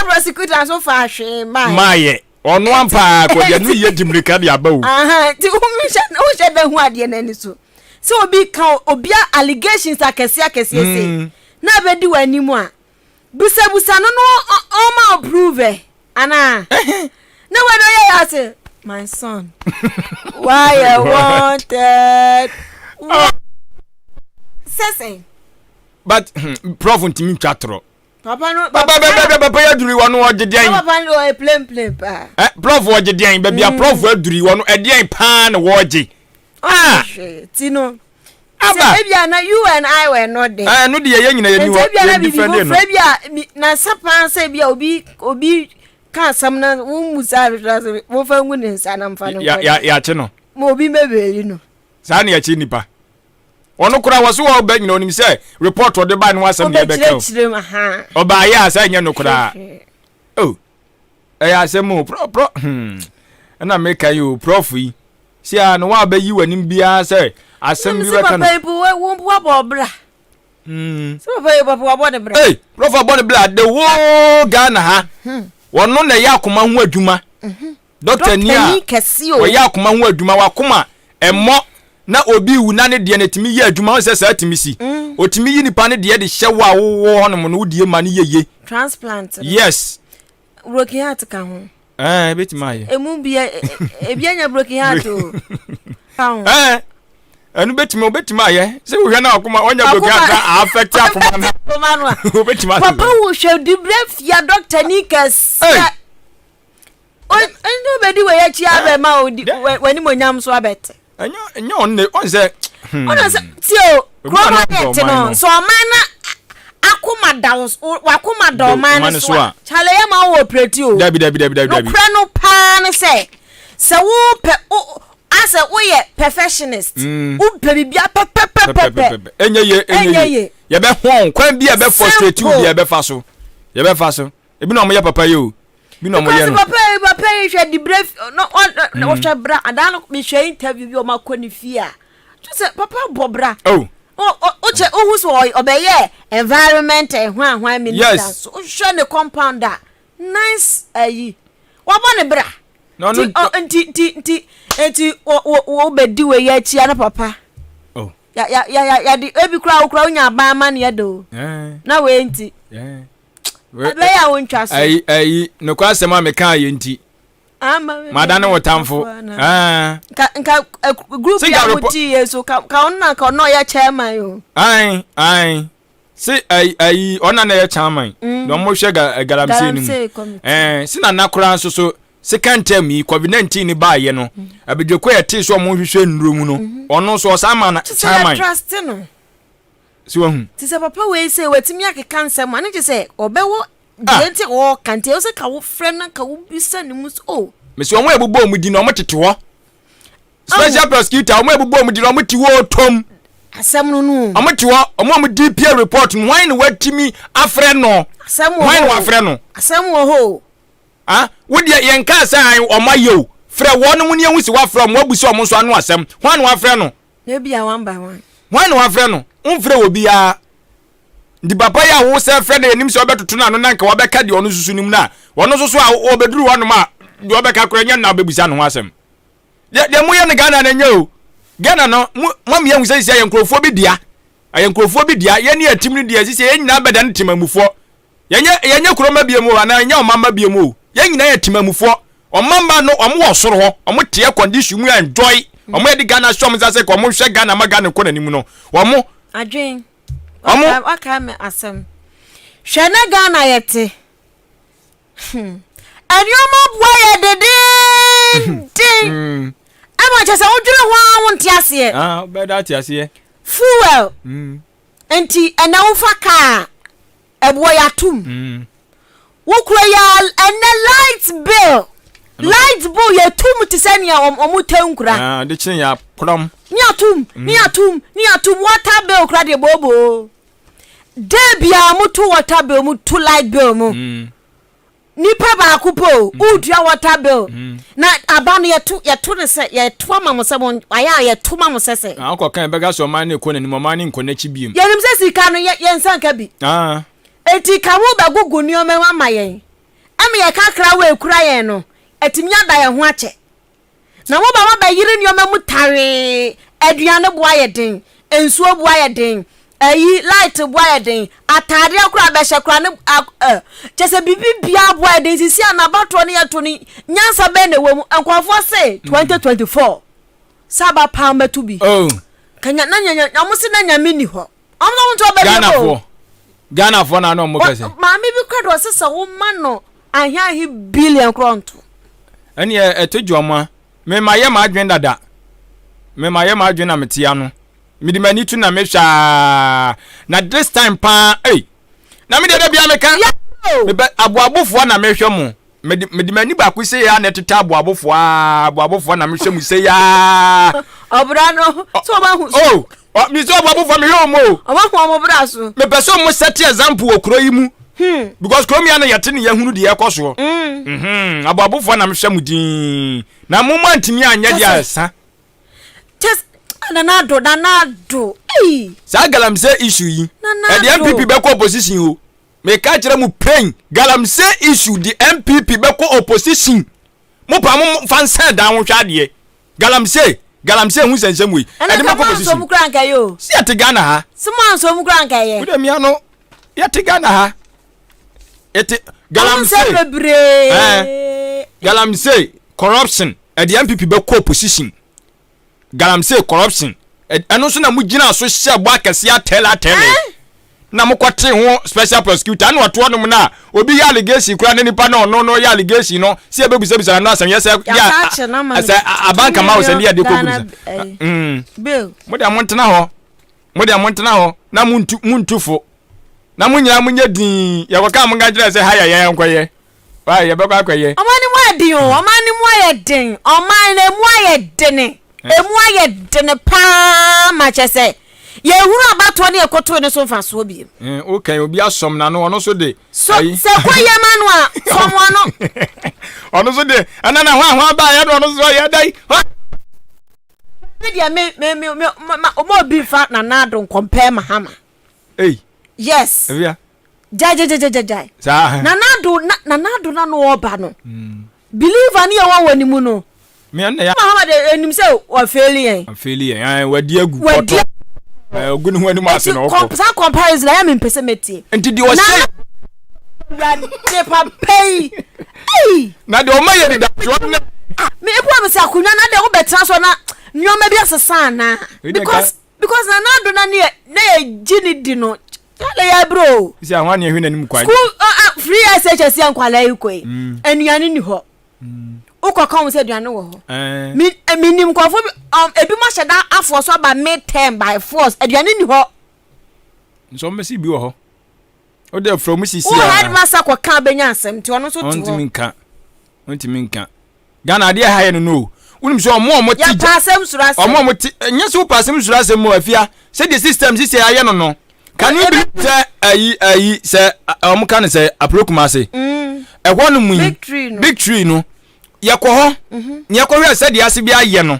Speaker 2: prosecutor so fa hwe
Speaker 1: maye ono ampa ko je no ye dimrika dia ba o
Speaker 2: ti o she be hu ade na ni so obi ka obia allegations akese se na be di wanimu a busa no o ma approve ana no when I say my son why I wanted say
Speaker 1: but prof ntimi twatro
Speaker 2: papa no
Speaker 1: papa ya duri wono ogedian
Speaker 2: papa no play pa
Speaker 1: prof ogedian ba bia prof aduri wono edian pa na wogi
Speaker 2: tino aba ebia na you and I were not there
Speaker 1: no de ye nyina ye ni wo
Speaker 2: different no ebia na sapa say bia obi ka samna musa wo fa ngu ne sana mfano
Speaker 1: ya che no
Speaker 2: mo bi mebeli no
Speaker 1: sa na ya che nipa ono kura waso wo ba nyina onim say report o de ba no asem de be ka o ba ya sa nya no kura ya asem pro na make you prof yi si a no wa ba yi wanim bia say asem bi be ka no
Speaker 2: wo bo bra so papa bo de bra
Speaker 1: prof bo de bra de wo Ghana ha wono na ya akoma ho adwuma doctor nia wo ya akoma ho adwuma wakoma emmo na obi wu na ne de na timi ye adwuma se sa timi si otimi yi nipa ne de hye wa wo hono no die ma ne yeye
Speaker 2: transplant
Speaker 1: yes
Speaker 2: broken heart ka ho
Speaker 1: betima ye
Speaker 2: emu bia nya broken heart o
Speaker 1: anu betima ye se wo hwe na akoma onya broken heart affect akoma na betima
Speaker 2: papa wo hwe di brefia doctor Nikas enu be di we ya chi abe ma odi wani monyam so abete
Speaker 1: enyo on say
Speaker 2: tio kromanet no so mana akoma daws wakoma do man so chale ya ma wo operate o
Speaker 1: dabi
Speaker 2: no no pa no say wo pe asa wo ye perfectionist wo pe bibia pepe
Speaker 1: enye ye be hon kwan bia be frustrate you bia be fa so ebi no mo ye papa ye o bi no mo ye no
Speaker 2: papa hwe di brave no wo hwe bra adan me hwe interview bi o makoni fia to say papa bobra che ohu so obeye environment hwan minister so hwe ne compounder nice ayi wo bo ne bra no enti wo bedi we ya chi ana papa ya di ebi kura unya ba ma ne do na we enti be ya won twa so
Speaker 1: ai no kwa sema me kan ye enti madane wotamfo
Speaker 2: nka group ya muti yeso ka onna ka no ya chairman yo
Speaker 1: ai si ai ona na ye chairman no mo hwe galamsey ni si na nakora nso so second term yi COVID-19 ni ba ye no abedweko ye ti so mo hwehwe nnuro mu no ono so osama na chairman
Speaker 2: trust no
Speaker 1: si wo hu
Speaker 2: ti se papa we say wetimi akeka nsem ane je say obewo denti o kante o se ka wo frɛ na ka wo bisa ni mus o
Speaker 1: me si omo ebubo mu di na omo tete ho special prosecutor omo ebubo mu di na omo ti wo tom
Speaker 2: asem no no
Speaker 1: omo ti wo omo DPA report no why no watimi afrɛ no
Speaker 2: asem wo
Speaker 1: why no afrɛ no
Speaker 2: asem wo ho
Speaker 1: wo de yen ka say omayo frɛ wo no mu ne hu si wa frɛ mo abusi omo so anu asem why no afrɛ no
Speaker 2: na bia one by one
Speaker 1: why no afrɛ no unfrɛ obi ya di papa ya wo se frɛ na enim se obetoto na no na nka wabɛka de ono susu nim na ono so a obeduru wo no ma de obɛka kora nya na obebusa no ho asem de mu ye ne Ghana na nya o Ghana no mam ye hu se ye nkrofo bi dia ayenkrofo bi dia ye ne atim ne dia se ye nyina beda ne timamufo ye nya kroma biemu ana nya omama biemu ye nyina ye timamufo omamba no omo wo soro ho omo tie condition mu enjoy omo ye di Ghana shom se ko omo hwe Ghana ma Ghana ko nanim no omo
Speaker 2: adwen aka me asem hwe na Ghana yete arioma boy dede ama chese odwere ho wonte ase
Speaker 1: beda ti ase
Speaker 2: fuel enti ana wo faka ebo ya tum wo kura ya ana light bill ya tum tisania omutankura
Speaker 1: de chen ya prom
Speaker 2: ni atum water bill kura de bobo debia mutu water bill mutu light bill mu nipa ba akupo udua water bill na abano ya to ne se ya to amamo se bon aya ya to amamo se se
Speaker 1: akọ kan bega so man ne ko nanim man ne nko na chi biem
Speaker 2: ya nim se sika no ya nsanka bi eti kawo ba gugu ni o menwa mayen am ye kakra we kura yen no etimiya da ye ho ache na mo ba yiri ni o memu tare aduane bo aye den ensuo bo aye den ayi light bo aye den atade akura be hye kura ne chese bibi bia bo aye den sisi anabato ne yato ni nyansa be ne wemu enkwafo se 2024 saba pa metu bi kanya na nya amusi na nya mini ho amno nto be
Speaker 1: Ghana for na no mo kase
Speaker 2: maami bi kwado sesa wo ma no ahia billion kronto
Speaker 1: ani etodwoma me maye ma adwen dada me maye ma adwen na metia no me di mani tu na me hwa na this time pa na me de bia me kan me aboabofo na me hwe mo me di mani ba ku se ya na teta aboabofo na me hwe mu se ya
Speaker 2: obrano so ba hu
Speaker 1: mi so aboabofo me hwe mo
Speaker 2: oba braso
Speaker 1: me person mo set example okro yi mu because kromia na yete ne yahunu de yekoso aboabofo na me hwe mu din na mo mantimi anya dia asa
Speaker 2: just nanado
Speaker 1: sa galamsey issue yi e de MPP be ko opposition o me ka kire mu pain galamsey issue the MPP be ko opposition mo pa mo fansa dan wo hwa de galamsey hu sensem we e de me ko opposition
Speaker 2: so mukran kai yo
Speaker 1: si ate Ghana ha
Speaker 2: sima so mukran kai ye
Speaker 1: wo de mia no yate Ghana ha ete galamsey galamsey corruption e de MPP be ko opposition galamsey corruption eno so na mu gina so hye bo akese atela na mo kwete ho special prosecutor na wato no na obi ya allegation kura ne nipa na no ya allegation no se ebebisa na asem yesa ya asa abanka ma wo se dia de ko bisa
Speaker 2: bill
Speaker 1: mo de amontena ho na muntufo na munya munya din ya kwaka mo gajira se haya ya nkwaye wa ya be kwa kwaye
Speaker 2: omani mo adin omani mo ayedin omani mo ayedin emu ayedin pa ma chese ye huru abato ne ekoto ne so faso bi
Speaker 1: okay obi asom na no ono so de
Speaker 2: so se kwaye manu a somo no
Speaker 1: ono so de anana ho ba ya do ono so ya dai
Speaker 2: dia me mo bi fa na nado compare mahama yes
Speaker 1: evia
Speaker 2: jai
Speaker 1: sa
Speaker 2: na nado na no oba no believe ani e wa wani mu no
Speaker 1: me na ya
Speaker 2: mahama de enim se wa failure
Speaker 1: wadi agu poto ogunu ho ani ma se no ko
Speaker 2: sa comparison la ya me pese meti
Speaker 1: enti di o say
Speaker 2: de pay
Speaker 1: na de o ma ye di da
Speaker 2: me epo am se akunya na de wo betra so na nyoma bi asesa na because na nado na ne gini di no Ale ya bro.
Speaker 1: Si ahwan ye hwena nim kwai.
Speaker 2: School free SHS yankwala yikoi. Enuane ni ho. Ukoko say aduane wo ho. Mi nim kwafo ebi ma hyeda afo so ba midterm by force aduane ni ho.
Speaker 1: So mesi bi wo ho. O dey from sisi
Speaker 2: ya. O headmaster ko kan benya asem ti ono so ti ho.
Speaker 1: Ontimi nka. Gana ade ha ye no. Unim so omo ti.
Speaker 2: Ya pasem surase.
Speaker 1: Omo ti nya so pasem surase mo afia. Say the system sisi aye no. Can you believe say say omo kan say aprokuma say. Ehwo no mu big tree no. Yakwo hwe say dia se bia ye no.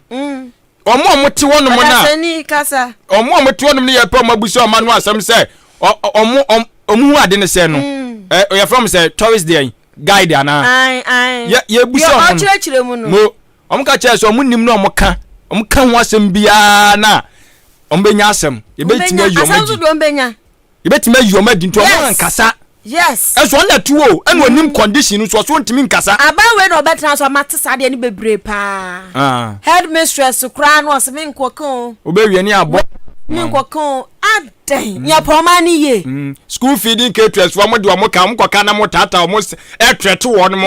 Speaker 1: Omo ti wono mo na.
Speaker 2: Asani kasa.
Speaker 1: Omo ti wono ne ye pe omo busi omo no asem say omo ade ne say no. You from say tourist there guide ana. Ai. Ye busi omo.
Speaker 2: Yo chire mu no.
Speaker 1: Mo omo ka chire so omo nim no omo ka ho asem bia na. Ombenya asem ye betime yomadi asem do ombenya ye betime yomadi nto omo nkasa
Speaker 2: yes
Speaker 1: eso na tuo eno nim condition so so ntimi nkasa
Speaker 2: aba we no betra so matesa de ne bebre pa headmistress kra no so me nkoko
Speaker 1: obewie ni abo
Speaker 2: me nkoko adan ya poma ni ye
Speaker 1: school feeding caterers wo mo de omo ka mkoka na mo tata omo etrete wo no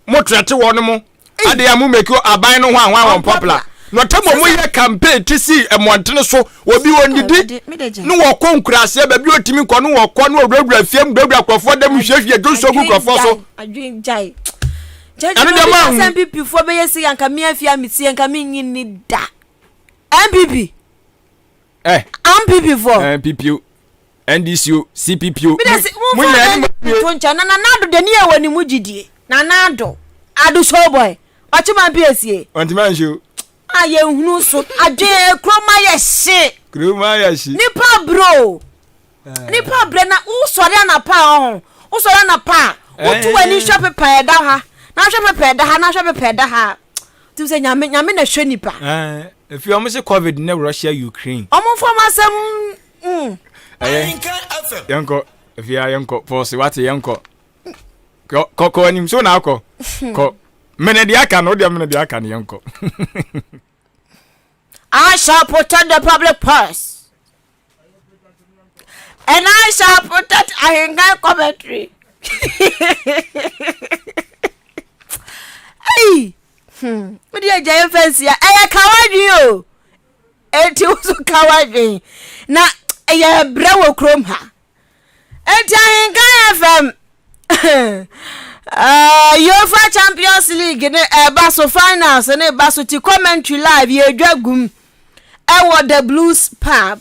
Speaker 1: mo trete wo no mo ade ya mo make aban no ho anwa popular no tamo mo ye campaign ti si emontene so obi wondidi no wo konkurase ba bi otimi ko no wo ko no odwura fiem dwura krofo dem hwehwe do so gu krofo so
Speaker 2: adwin jai MPP fo be yesi yanka mi afia mi si yanka mi nyini da MPP MPP fo
Speaker 1: MPP NDCU CPP
Speaker 2: mo ya to ncha na nado de ni e woni mu gidie na nado adu show boy ochima PSA
Speaker 1: ontimanju
Speaker 2: aye hunu so adwe kroma ye shi nipa bro nipa bre na usori na pa otu wani shop pa da ha na shop pa da ha na shop pa da ha tu se nyame na hwe nipa
Speaker 1: if you almost covid na Russia Ukraine
Speaker 2: omo fo masem
Speaker 1: yanko if you yanko force what yanko ko anim so na akọ ko menedi aka no de menedi aka ne yanko
Speaker 2: I shall protect the public purse. And I shall protect Ahenkan commentary. Hey! What do you say, fancy? I coward you. And you also coward. Now, I brow chrome her. And Ahenkan FM. UEFA Champions League, Basso Finals, and Basso to commentary live, ye dragum. The Blues pub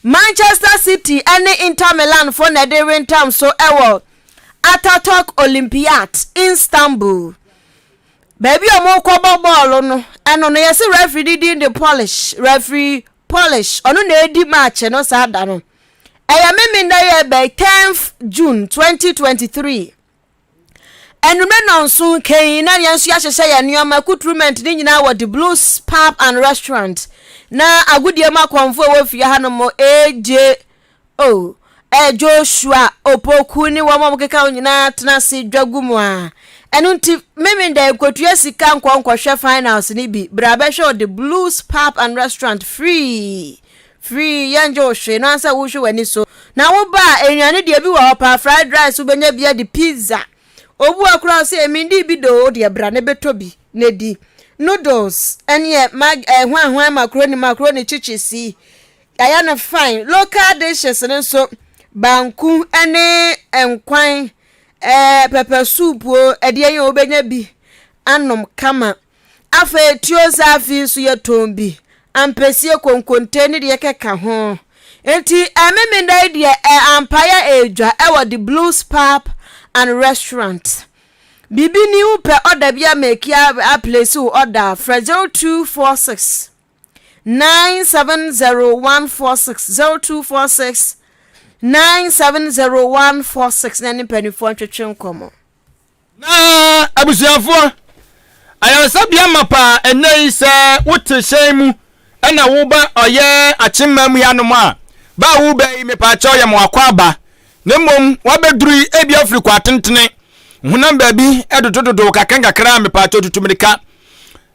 Speaker 2: Manchester City and Inter Milan for the day time so Ataturk Olympiad Istanbul baby omo kwabo ball no eno no yes referee did the Polish ono na edi match no sada no me na by 10th June 2023 enu me no so kan na yenso ya hye ya nioma recruitment ni nyina wo the Blues pub and restaurant na agudie makwamfo wo fie hanomo Joshua opoku ni wo momkeka nyina tenase dwagumu a enu nti memenda ekotua sika nkwonkwohwe finals ni bi brabe show the Blues pub and restaurant free yanjo hwe no ansa wo hwe wani so na wo ba enwane de bi wo pa fried rice ubenya bia de pizza obu akura se emindi bi do de bra ne betobi nedi noodles anye hwan macaroni chichisi aya na fine local dishes so banku ene enkwan pepper soup o ede yen obenya bi anom kama afa tiosa afi so ye tombi ampesie konkonte ne de keka ho enti ememenda de empire edwa ewo the Blues pub and restaurant Bibi ni upe order bia make a place order for 0246 970146 970146 na ni penifo twetwe nkomo
Speaker 1: na abusuafo ayansa bia mapa enei se wote shemu na wo ba oye achimam ya no ma ba wo ba me pa cha oye mo akwaba na mom wa beduru ebi afrika atentene hunam baby edododo kakanga kra me pa cha tutumirika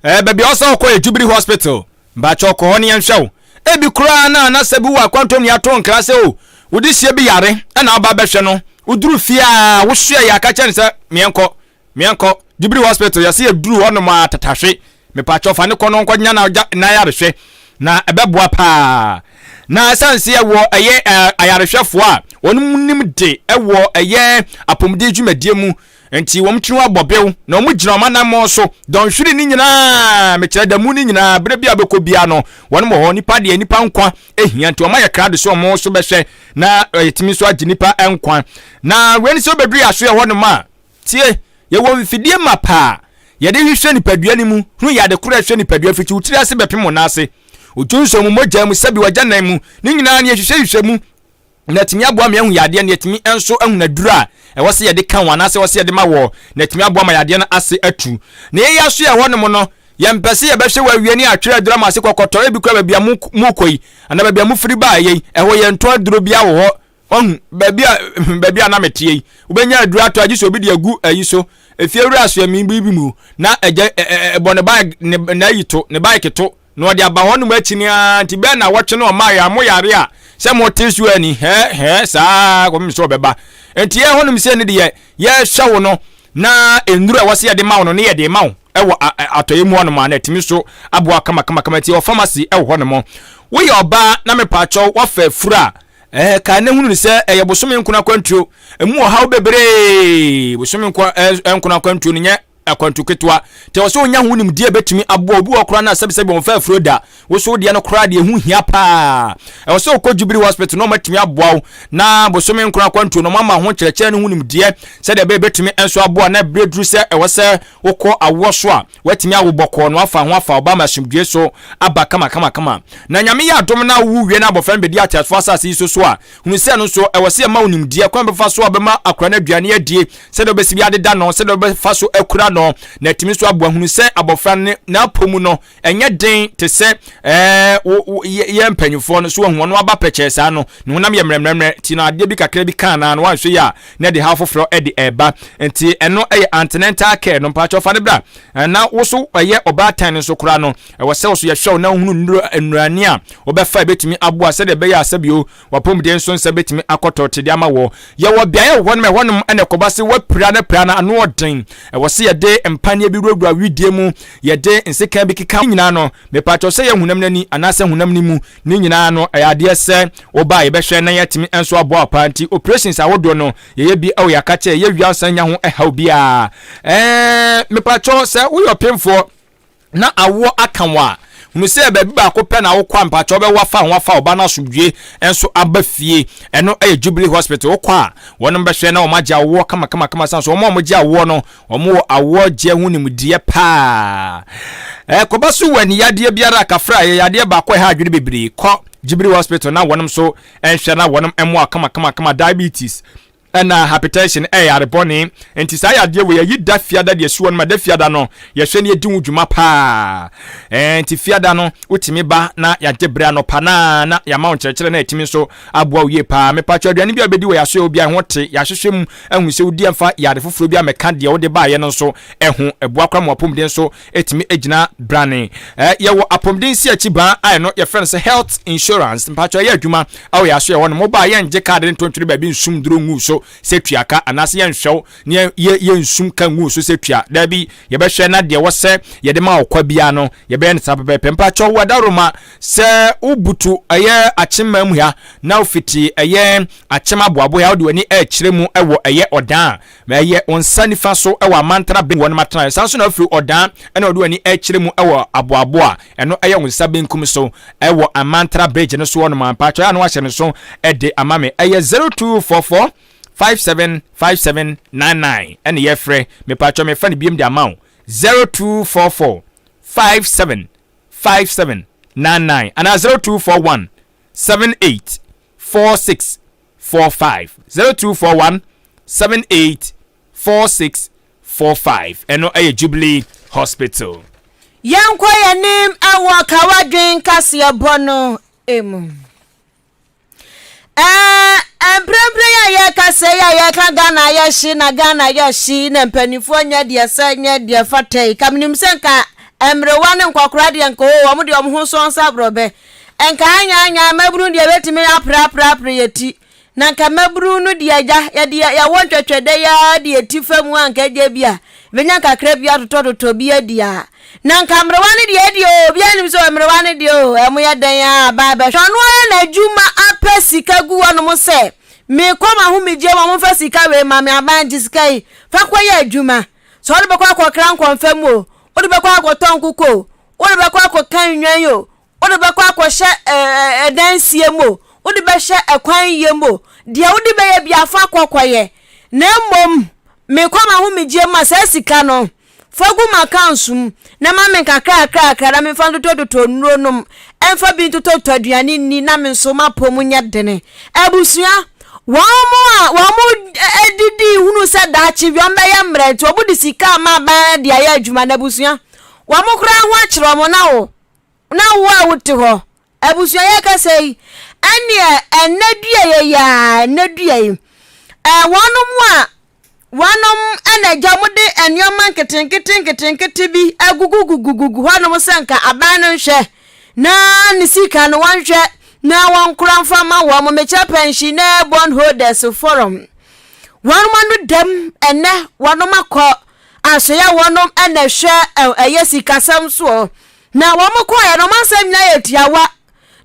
Speaker 1: baby oso ko Jubilee Hospital ba cha ko ne yanhwew ebi kura na sabi wa kwantom ya ton kra se o wodi sie bi yare na aba behwe no uduru fie a wo hwe ya ka kye nse mienko Jubilee Hospital ya se duru ho no ma tatahwe me pa cho fa ne kono nko nya na ya behwe na ebeboa pa na sanse ye wo eye ayarehwefo a wonum nim de ewo eye apomde dwumadie mu enti wom twenu abobew na omu gina omanam so don hwiri ni nyina me kire da mu ni nyina bere bia bekobia no wonum ho nipa de nipa nkwa ehia enti omaye krado so omo so behwe na yetimi so agi nipa enkwa na weni so bedru ya so ye honum a tie ye wo mfidie mapa ye de hwehwe nipadua ni mu hu ya de kura hwehwe nipadua fiti utiri ase bepem na ase otunso mu mogya mu sabi wagyanan mu ni nyina ne hwehwe mu na timi aboa me hu yade na timi enso hu na duru a wose ye de kan wana se wose ye de ma wo na timi aboa ma yade na ase atu na ye yaso ye honum no ye mpese ye behwe wa wiani atwere duru ma ase kokoto e bi kwa bia mu koi ana bia mu firi ba ye eho ye nto duru bia wo ho on bia na metie ubenya aduru ato agi so bi de agu ayiso efiewura aso ya mi bi mu na eje bone bag na yito ne bike to no de aba honum akini anti be na wotwe no ma ya mo yare a se mo tesu ani saa ko mi so beba enti ye honum se ne de ye hwa wo no na enduru a wose ye de ma wo no ne ye de ma wo ewo atoye mu honum na timi so aboa kama ti o pharmacy ewo honum wo ye oba na me pa cho wo fa fura ka ne hunu se ye bosome nkuna kwantuo emu o hawo bebre bosome nkuna kwantuo ne akwantu ketwa te wo so onya hu nim die betumi abo obi okra na sebesebi on fa froda wo so de no kra de hu hia pa wo so ko Jubilee Hospital no matumi abo na bosome nkura kwantu no mama ho kyerɛkyerɛ no hu nim die se de betumi enso abo na bredru se wo se wokɔ awo so a watumi awobɔkɔ no afa ho afa oba masumdue so aba kama na nyame ya adom na wu wie na abofan bedi atasfo asase so so a hunu se no so wo se ma unim die kwan befa so abema akra na aduane adie se de obesibi adeda no se de obefa so akura no na timi so abo hunu se abofra ne na pomu no enye den te se ye mpanyufo no so hu no aba pechesa no no nam ye mremremre ti na ade bi kakra bi kan na no wanhwe ya na de halfofro e de eba enti eno e antenatal care no mpacho fa ne bra na wo so ye obatan so kura no wo se wo so ye hwe na hunu nnurani a obefa betimi abo ase de be ya asabio wapomde nso nsa betimi akoto te de ama wo ye wo bia ye wo no me honum ene kobase wo pra na ano odin wo se ye de mpania bi rodwa widie mu ye de nseka bi keka nyina no me pacho se ye hunam nani anase hunam ni mu ni nyina no ayade se oba ye behwe na yetimi enso abo apanti operations awodo no ye bi o yakache ye wiansan nya ho ehaw bia me pacho se wo yopemfo na awo akanwa hunu se ba bi ba ko pe na wo kwa mpacho be wafa oba na sodwe enso abafie eno Jubilee Hospital wo kwa wono behwe na o magya wo kama sanso o mo gya wo no o mo awo gye hu ni mudie pa ko basu wani yade biara kafra yade ba ko ha adwene bebere ko Jubilee Hospital na wonom so enhwe na wonom emo kama diabetes na hypertension areboni enti sa ya de we yi da fiada de suwo no ma da fiada no ye hwe ne edi wudwuma pa enti fiada no utimi ba na ya debra no pa na ya ma onkyerkyere na etimi so aboa wie pa me pa twaduane bia bedi we ya so obi ho te ya hwehwem ehun se odi amfa ya de foforo bia meka de wo de ba ye no so ehun eboa kwa mo apomden so etimi egina brane ye wo apomden si achi ba ai no ye friend say health insurance mpa twa ye adwuma awo ya so ye wo no mo ba ye nje card ntontwere ba bi nsum duro ngu so setuaka anase ye nhwew ne ye nsum kan ngu so setua da bi ye be hwe na de wo se ye de ma okwa bia no ye be nsa pepe mpa twa wo daroma se ubutu aye achimam ya na ofiti aye achima boabo ya wo de ani akiremu ewo aye odan ma aye onsa nifa so ewo amantra be won matana sanso na afiri odan ena wo de ani akiremu ewo aboabo a eno aye onsa benkum so ewo amantra bridge no so won ma mpa twa ya no ahye no so ede amame aye 0244 575799 and ye free me pacho me fan biem de amount 0244 575799 and 0241 784645 0241 784645 and no Jubilee Hospital
Speaker 2: yankwa yanim awaka Dwene Kasiebo no emu emprempre ya kase ya ka Ghana ya shi na Ghana ya shi na mpanifo nya de sanya de fatay kamnim senka emrewa ne nkokora de nko wo mo de ho so nsa brobe enka anya maburu de betimi apra yeti na kamabru no de aja ya wontwetwede ya de atifa mu anka je bia benya kakra bia tototo bia dia na kamrewane de adi o bia nim so mrewane de o amoya dan ya ba ba hwano na adwuma apesika gu wano mo se me koma ho meje ma mo fa sika we ma me abanji sika yi fa kwa ya adwuma so de be kwa akokra nkonfam o de be kwa akoton kuko o de be kwa akokan nwan yo o de be kwa akoshe edansie mo o de be hye ekwan yemo de o de be ya bia fa akokwaye na mmom me koma ho meje ma sa sika no fagu makansum na ma me kakra na me fa tototo nuro nom enfa bi tototo aduane ni na me so mapomu nya dene abusua wa mo edidi hunu se da chi bi ombe ya mre to obudi sika ma ba dia ya adwuma na abusua wa mo kura ho akire mo na wo a wote ho abusua ya ka sei ane enadua ya enadua wanom ene jamude enyoman keten bi agugugugugu wanom sanka aban no hwe na ne sika no wanhwe na wankura mfama wa mo mecha pension na bondholders forum wanom no dem ene wanom akọ asoya wanom ene hwe ayesika samso na wamko ya no masam na yetiawa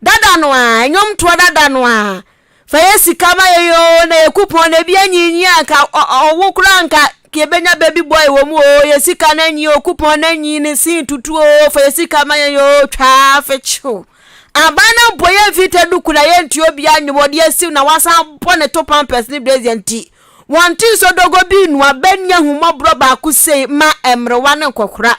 Speaker 2: dada no a nyom to dada no a fayesi kama yo na ekupon na bia nyinyi aka owukura nka kebenya baby boy wo mu o yesika na nyi okupon na nyi ne sin tutu o fayesi kama yo twa fechu abana boye vite dukura yenti obi anyobode asiw na wasa pone to pampers ni blazianti wanti so dogo bi nu abanya humobro ba ku sei ma emrewa ne kokora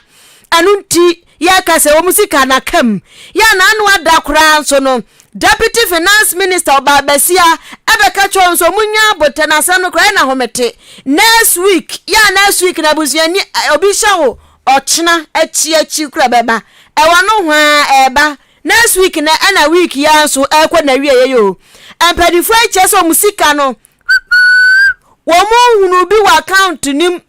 Speaker 2: anunti ya kase wo musika na kam ya na anu adakora so no Deputy Finance Minister Obabesia ebeka chonso munya botana sanu kra na homete next week na buziani obisha wo ochina achi kra beba ewa no hwa eba next week na ana week ya so ekwa na wie yo empadifo echeso musika no wo mo hunu bi wa account nim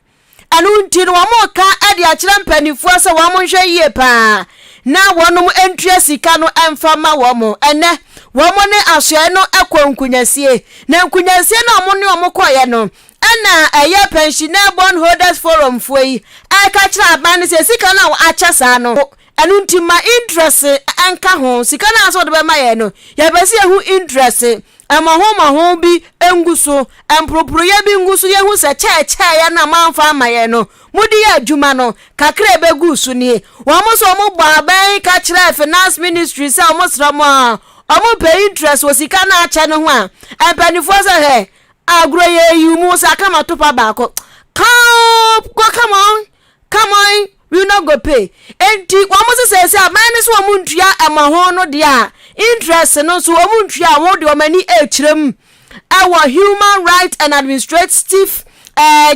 Speaker 2: anu nti no wo mo ka ade akira mpanifo se wo mo hwe yie pa na wonum entria sika no emfama wo mo ene wo mo ne asoe no ekwankunyasie na nkunyasie na mo ne wo mo koye no ana eye pensioner bondholders forum foi aka kira aban se sika na wo achasa no enu nti ma interest enka ho sika na so de be ma ye no ya besi ehu interest amaho bi enguso emproporoye bi nguso ye hu se che ya na manfa ma ye no mudi ya adwuma no kakra begu so ni wo mo so mo gba ban ka kira finance ministry se mo sra mo omo pay interest wo sika na ache no ho a empanifo se he agro ye yumu sa kama topa ba ko come on we not go pay enti wo mo se aban so wo ntua amaho no de a interest no so wo ntua wo de o mani echirem our human right and administrative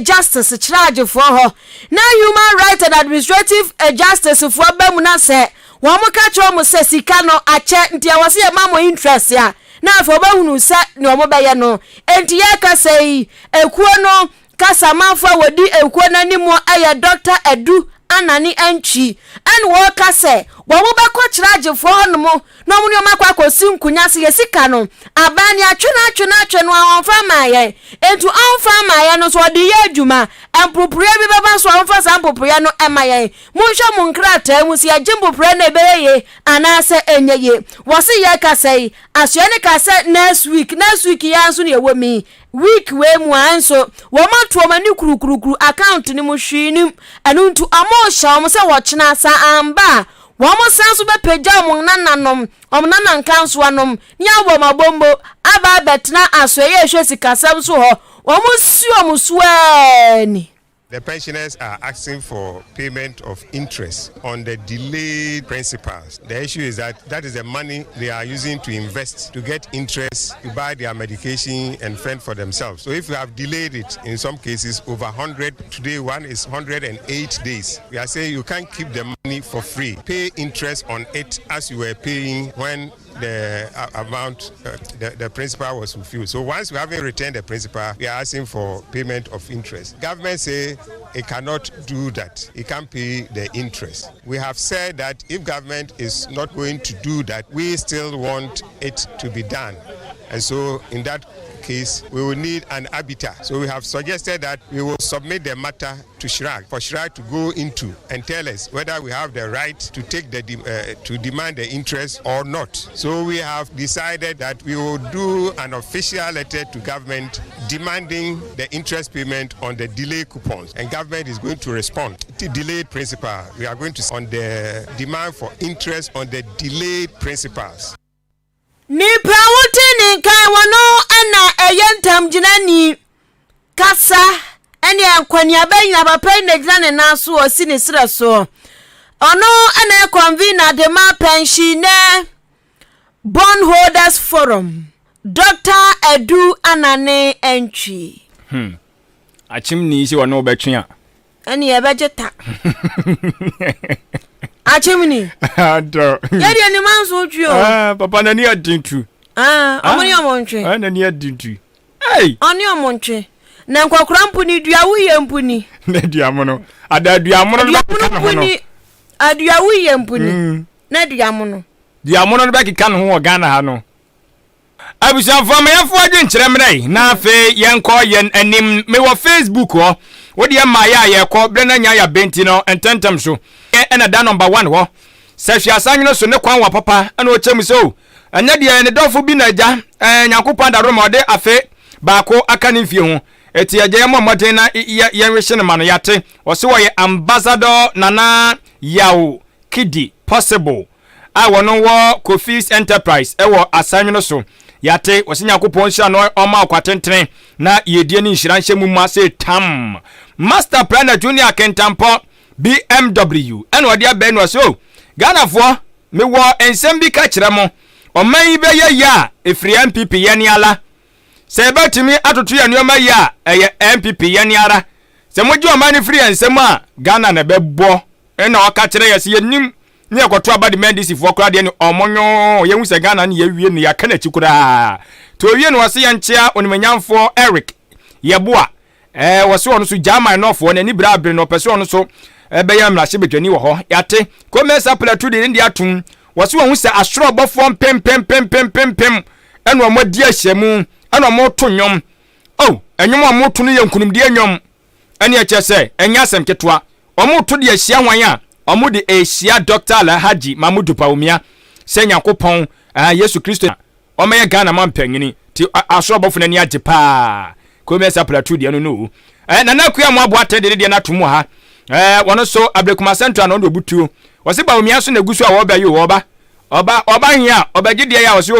Speaker 2: justice charge for her na human right and administrative justice for bemu na se wo mo ka cho mo se sika no ache ntia wo se ma mo interest ya na afo ba hunu sa ne wo be ye no enti ya ka sei ekuo no kasa manfa wodi ekuo na ni mo aye Dr. Edu anani enchi an wo ka se wo mo ba ko charge for no mo no mo ni o makwa ko sinkunya se sika no abani atwe no anfa maye entu anfa maye no so de ye adwuma empropria bi baba so anfa sa empropria no emaye mo hwe mo nkrata mu se agyempropria na ebeye anase enyeye wo se ye ka se asye ne ka se next week ya nso ne ewo mi week we mu anso wo matuo mani kurukuru account ni mu hwinim anu ntu amosha mo se wo kyena sa amba wo mo sanso be pagya mo nananom omnana nkanso anom ni abo mabombo aba betna aso ye hwe sikasam so ho wo mo suo mo suani.
Speaker 9: The pensioners are asking for payment of interest on the delayed principals. The issue is that is the money they are using to invest to get interest to buy their medication and fend for themselves. So if you have delayed it, in some cases over 100, today one is 108 days. We are saying you can't keep the money for free. Pay interest on it as you were paying when the amount, the principal was fulfilled. So once we haven't returned the principal, we are asking for payment of interest. Government say it cannot do that. It can't pay the interest. We have said that if government is not going to do that, we still want it to be done. And so in that case, we will need an arbiter. So we have suggested that we will submit the matter to SHRAG for SHRAG to go into and tell us whether we have the right to take to demand the interest or not. So we have decided that we will do an official letter to government demanding the interest payment on the delay coupons, and government is going to respond. The delayed principal, we are going to on the demand for interest on the delayed principals.
Speaker 2: Nipa wotini kai wano ana eyentam jinani kasa ene ankwani abenya papa na gane naso osini sira so ono ana convener de ma pensione bondholders forum Dr. Edu Anane entry
Speaker 1: achimni isi wano betwea
Speaker 2: ani ebejeta achimni
Speaker 1: ado
Speaker 2: yedi ani manso twio
Speaker 1: papa na ni adintu
Speaker 2: omoni omontwe
Speaker 1: na ni adintu hey
Speaker 2: oni omontwe na nkokora mpuni dua wuye mpuni
Speaker 1: na dua mono ada dua mono no
Speaker 2: mpuni adua wuye mpuni na dua mono
Speaker 1: no be kika no ho Ghana ha no abusanfo mayafo adwenkyere mrei na afe yenko yen anim me wo Facebook ho wodi ma ya yekọ bre na nya ya benti no ententem so ena da number 1 ho sehwe asanyo so ne kwan wa papa ana o chem so anya de ne dofo bi na ja nyankopon da roma ode afe baako aka ne fie ho eti aje mo moden na yenhwe ne ma no yate o se wo ye ambassador nana yawo kidi possible a wono wo Kofi's Enterprise ewo asanyo so yate wasinya kupon sha no oma kwatentene na yedie ni nhyiranhye mu ma se tam master planner junior kentampo BMW eno ode abe no so Ghana fo me wo ensem bi ka kire mo oman be ye ya efri MPP ye ni ala se batimi atoto ya nioma ya eye MPP ye ni ara se moji oman ni free ensem a Ghana na bebo eno aka kire ye se yenim ni ekoto abadi mendisi fo kra de ni omonyo ye hu se Ghana ni ye wie ni ya kana chikura to wie no wase yanchia onimanyamfo Eric yeboa wase ono so jama no fo na ni bra bre no pese ono so be ya mrahye betwani wo ho yate ko mesa platu de ndi atum wase wo hu se asoro bofo pem eno amodi ahyemu eno mo to nyom enyom amo to no ye nkunumdi enyom ene eche se enya asem ketwa omo to de ahyia hwan a omo de ahyia Dr. Alhaji Mamudu Paumia se Nyankopon Yesu Kristo o me Ghana mampanyini ti asoro bofo na ni age pa ko mesa platu de no na nakuya mo abo atende de na tomu ha wono so Abrekuma Central no ndo butuo wose Paumia so na gusu a wo ba yi wo ba hia obagide ya wose